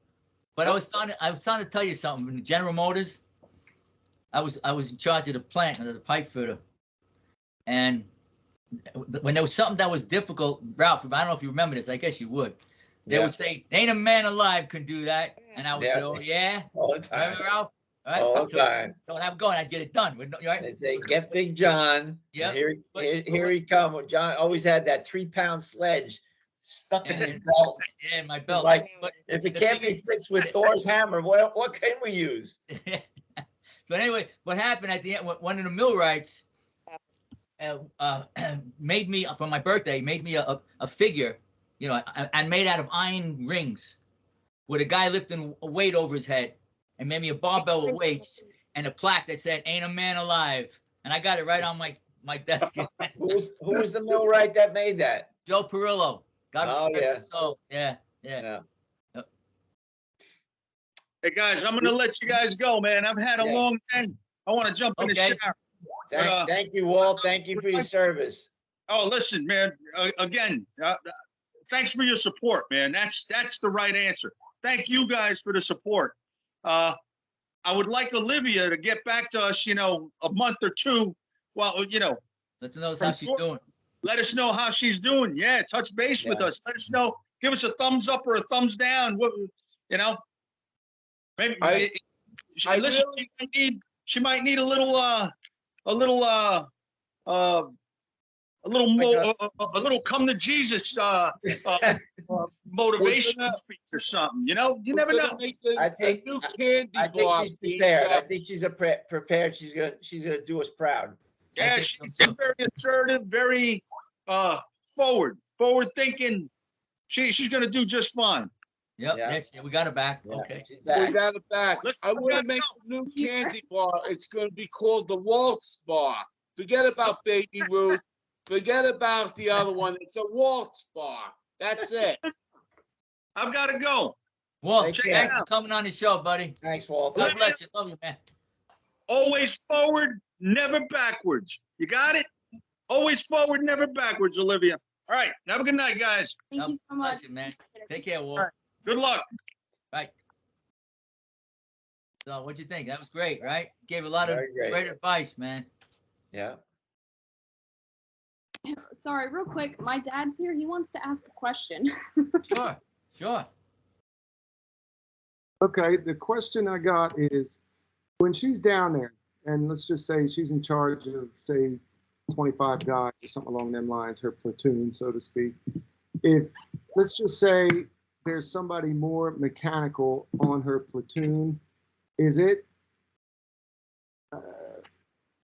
But I was trying to tell you something. General Motors, I was in charge of the plant as a pipe fitter. And when there was something that was difficult, Ralph, I don't know if you remember this, I guess you would. They would say, ain't a man alive can do that. And I would say, oh, yeah? All the time. Remember, Ralph? Right? All the time. So when I'm going, I'd get it done. Right? They say, get Big John. Yep. Here he come. Well, John always had that 3-pound sledge stuck in his belt. Yeah, in my belt. Like, but if it can't be fixed with Thor's hammer, what can we use? But anyway, what happened at the end, one of the millwrights made me, for my birthday, made me a figure, you know, and made out of iron rings with a guy lifting a weight over his head, and made me a barbell with weights and a plaque that said, ain't a man alive. And I got it right on my desk. Who was the millwright that made that? Joe Perillo. God bless yeah. his soul. Yeah. Hey guys, I'm gonna let you guys go, man. I've had a long day. I want to jump in the shower. Thank you, Walt. Thank you for your service. Oh, listen, man. Again, thanks for your support, man. That's the right answer. Thank you guys for the support. I would like Olivia to get back to us, you know, a month or two. Well, you know, let us know how she's doing. Let us know how she's doing. Yeah, touch base with us. Let us know. Give us a thumbs up or a thumbs down. What, you know? Maybe she might need a little come to Jesus motivation speech or something. You know, you never know. I think she's prepared. I think she's prepared. She's gonna do us proud. Yeah, she's very assertive, very forward thinking. She's gonna do just fine. Yep, yeah. We got it back. Yeah. Okay. We got it back. I want to make a new candy bar. It's going to be called the Walt's Bar. Forget about Baby Ruth. Forget about the other one. It's a Walt's Bar. That's it. I've got to go. Walt, thanks for coming on the show, buddy. Thanks, Walt. God bless you. Love you, man. Always forward, never backwards. You got it? Always forward, never backwards, Olivia. All right. Have a good night, guys. Thank you so much. You, man. Take care, Walt. Right. Good luck. Right. So what'd you think? That was great, right? Gave a lot of great advice, man. Yeah. Sorry, real quick. My dad's here. He wants to ask a question. Sure. Okay, the question I got is, when she's down there, and let's just say she's in charge of, say, 25 guys or something along them lines, her platoon, so to speak. If, let's just say, there's somebody more mechanical on her platoon, is it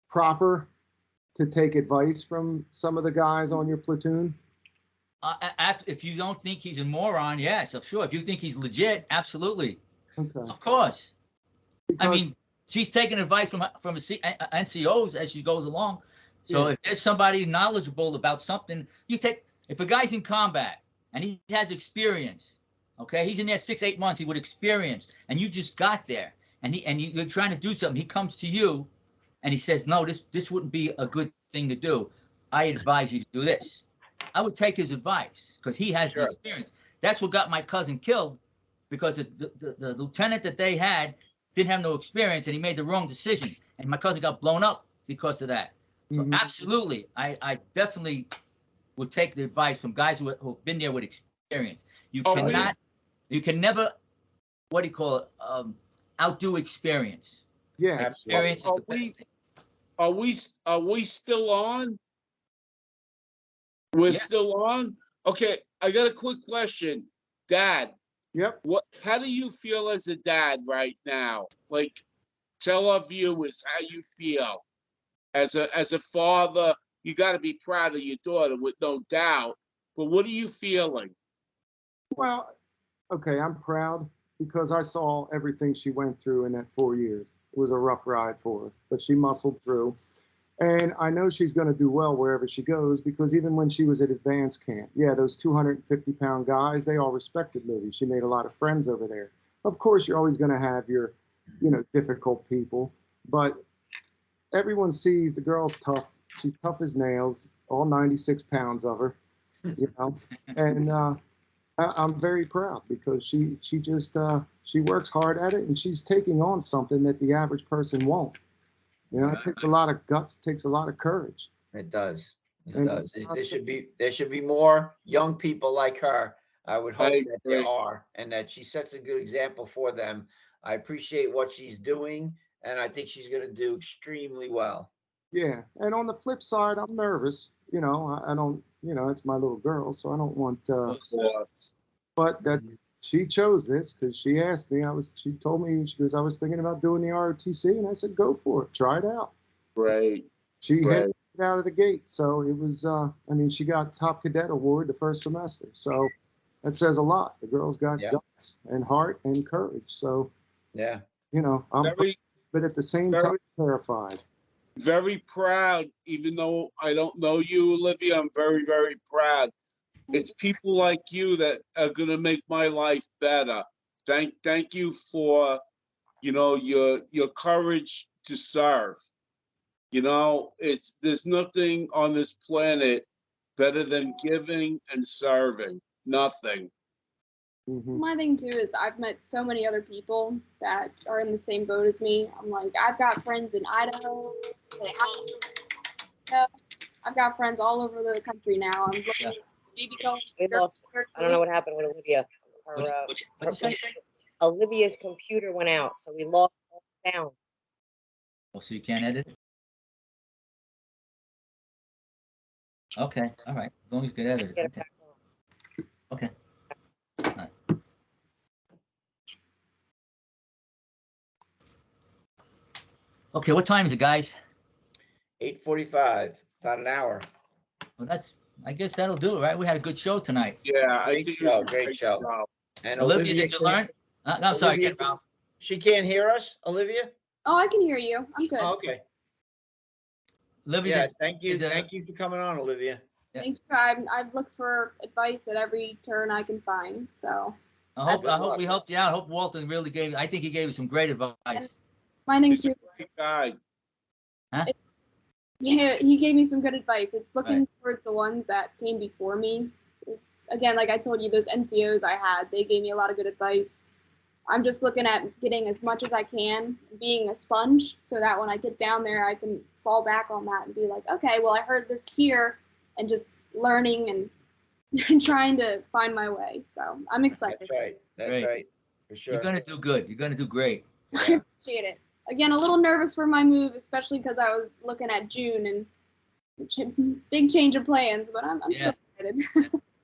proper to take advice from some of the guys on your platoon? If you don't think he's a moron, yes, sure. If you think he's legit, absolutely. Okay. Of course. Because, I mean, she's taking advice from NCOs as she goes along. So if there's somebody knowledgeable about something, if a guy's in combat and he has experience, okay, he's in there 6-8 months, he would experience, and you just got there, and you're trying to do something. He comes to you, and he says, "No, this wouldn't be a good thing to do. I advise you to do this." I would take his advice because he has the experience. That's what got my cousin killed, because the lieutenant that they had didn't have no experience, and he made the wrong decision, and my cousin got blown up because of that. So absolutely, I definitely would take the advice from guys who've been there with experience. You can never, what do you call it, outdo experience. Yeah. Experience is the best thing. Are we still on? We're still on? Okay, I got a quick question. Dad. Yep. How do you feel as a dad right now? Like, tell our viewers how you feel. As a father, you got to be proud of your daughter, with no doubt. But what are you feeling? Well, okay, I'm proud because I saw everything she went through in that 4 years. It was a rough ride for her, but she muscled through. And I know she's going to do well wherever she goes, because even when she was at advanced camp, yeah, those 250-pound guys, they all respected Livy. She made a lot of friends over there. Of course, you're always going to have your, difficult people, but everyone sees the girl's tough. She's tough as nails, all 96 pounds of her, and I'm very proud, because she just she works hard at it, and she's taking on something that the average person won't. It takes a lot of guts, it takes a lot of courage. It does. It And does. There should be more young people like her. I would hope that there agree. are, and that she sets a good example for them. I appreciate what she's doing, and I think she's going to do extremely well. Yeah, and on the flip side, I'm nervous. I don't. It's my little girl, so I don't want. But she chose this because she asked me. She told me, she goes, I was thinking about doing the ROTC, and I said, go for it, try it out. Right. She Right. hit it out of the gate, so it was. She got top cadet award the first semester, so that says a lot. The girl's got guts and heart and courage. So yeah, I'm very, but at the same time terrified. Very proud, even though I don't know you, Olivia. I'm very, very proud. It's people like you that are gonna make my life better. Thank you for, your courage to serve. There's nothing on this planet better than giving and serving. Nothing. Mm-hmm. My thing too is I've met so many other people that are in the same boat as me. I'm like, I've got friends in Idaho. I've got friends all over the country now. I'm looking at maybe going. I don't know what happened with Olivia. Olivia's computer went out, so we lost all the sound. Oh, so you can't edit it? Okay, all right. As long as you can edit it. Okay. All right. Okay, what time is it, guys? 8:45, about an hour. Well, I guess that'll do it, right? We had a good show tonight. Yeah, I think it's a great show. And Olivia, did you learn? No, I'm sorry, Olivia, again, Ralph. She can't hear us, Olivia? Oh, I can hear you. I'm good. Oh, okay. Olivia, Thank you for coming on, Olivia. Thank you. I've looked for advice at every turn I can find. So I hope we helped you out. I hope Walton really gave. I think he gave you some great advice. My thing He's too. a great guy. Huh? Yeah, he gave me some good advice. It's looking towards the ones that came before me. It's again, like I told you, those NCOs I had, they gave me a lot of good advice. I'm just looking at getting as much as I can, being a sponge, so that when I get down there, I can fall back on that and be like, okay, well, I heard this here, and just learning and trying to find my way. So I'm excited. That's right. That's right. For sure. You're going to do good. You're going to do great. I appreciate it. Again, a little nervous for my move, especially because I was looking at June and big change of plans, but I'm still excited.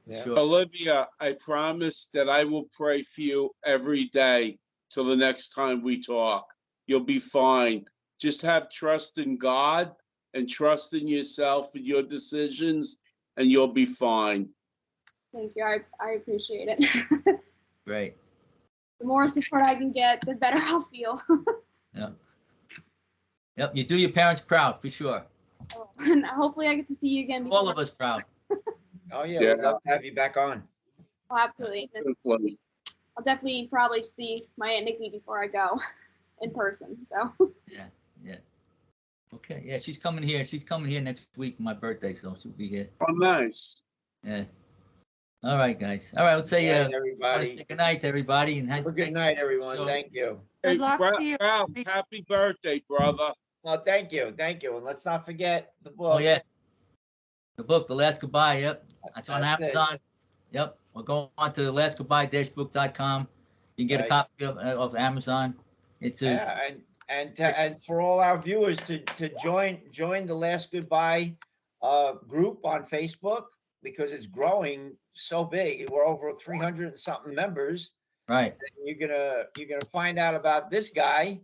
Yeah. Sure. Olivia, I promise that I will pray for you every day till the next time we talk. You'll be fine. Just have trust in God and trust in yourself and your decisions, and you'll be fine. Thank you. I appreciate it. Great. The more support I can get, the better I'll feel. Yeah. Yep. You do your parents proud for sure. And hopefully I get to see you again. All of us proud. Oh yeah, we'd love to have you back on. Oh, absolutely. I'll definitely probably see my Aunt Nikki before I go in person. So. Yeah. Okay. Yeah, she's coming here. She's coming here next week for my birthday, so she'll be here. Oh, nice. Yeah. All right, guys. All right, let's say everybody. Say good night to everybody, and Have a good night, everyone. Thank you. Hey, Good luck to you. Ralph, happy birthday, brother. Well, thank you, and let's not forget the book. Oh yeah. The book, The Last Goodbye. Yep, that's on That's Amazon. Yep, we'll go on to lastgoodbye-book.com. You can get a copy of Amazon. It's a and for all our viewers to join the Last Goodbye group on Facebook, because it's growing so big. We're over 300 and something members. right. And you're gonna find out about this guy,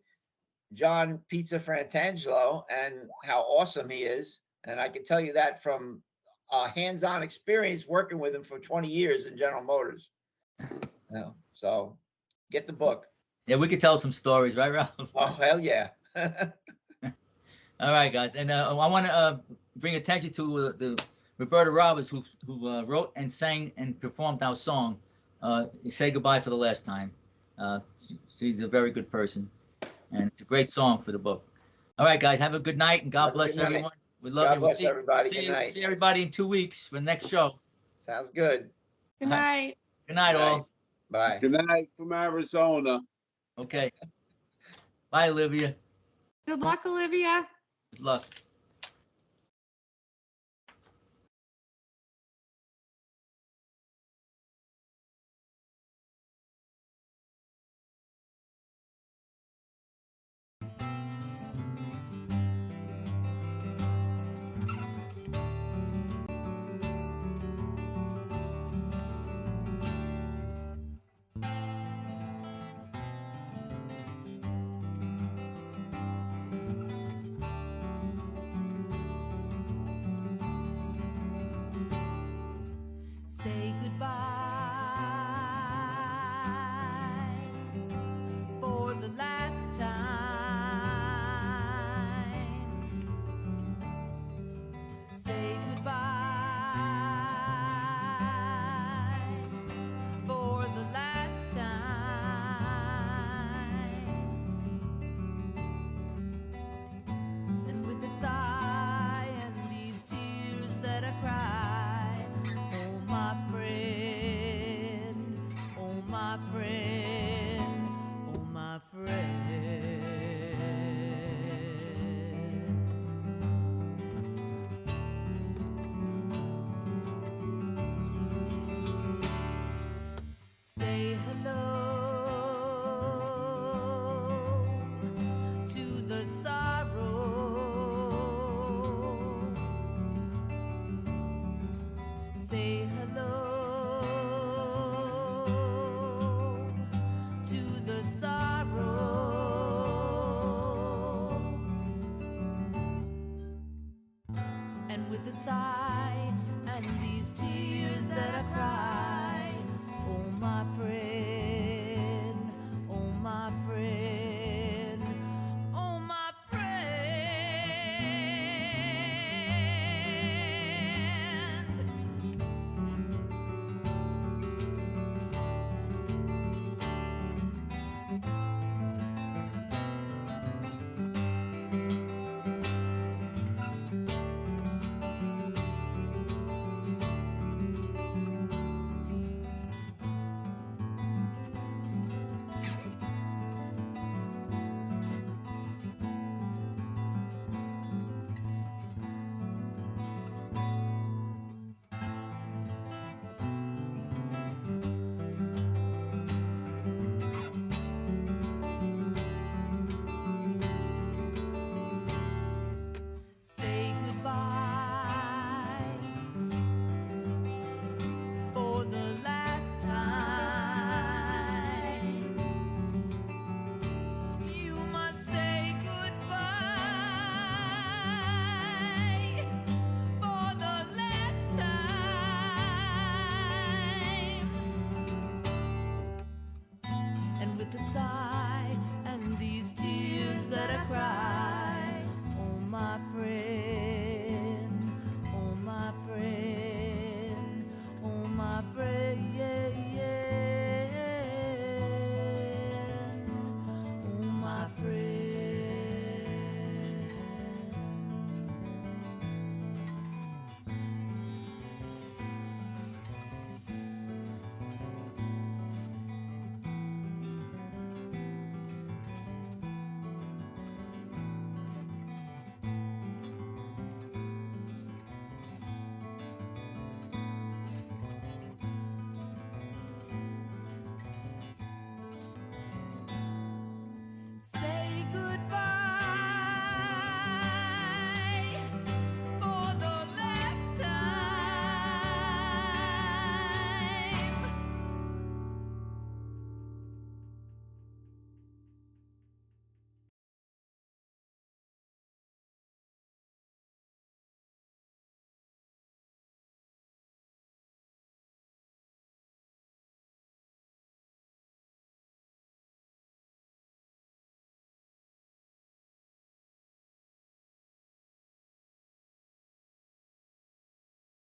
John Pizza Fratangelo, and how awesome he is. And I can tell you that from hands-on experience working with him for 20 years in General Motors. So get the book. Yeah, we could tell some stories, right, Ralph? Oh, hell yeah. All right, guys, and I want to bring attention to the Roberta Roberts, who wrote and sang and performed our song, "Say Goodbye for the Last Time." She's a very good person, and it's a great song for the book. All right, guys, have a good night, and God Have a bless good night. everyone. We love God you. We'll bless everybody. Good night. see everybody in 2 weeks for the next show. Sounds good. Good night. Good night, Good night. all. Bye. Good night from Arizona. Okay. Bye, Olivia. Good luck, Olivia. Good luck. Say goodbye for the last time. Say goodbye for the last time. And with a sigh and these tears that I cry, oh my friend, oh my friend, oh my friend. Say hello to the sorrow. Say hello to the sorrow. And with a sigh and these tears that I cry, oh my friend, oh my friend, oh my friend. Say goodbye for the last time. You must say goodbye for the last time. And with a sigh and these tears that I cry, oh my friend.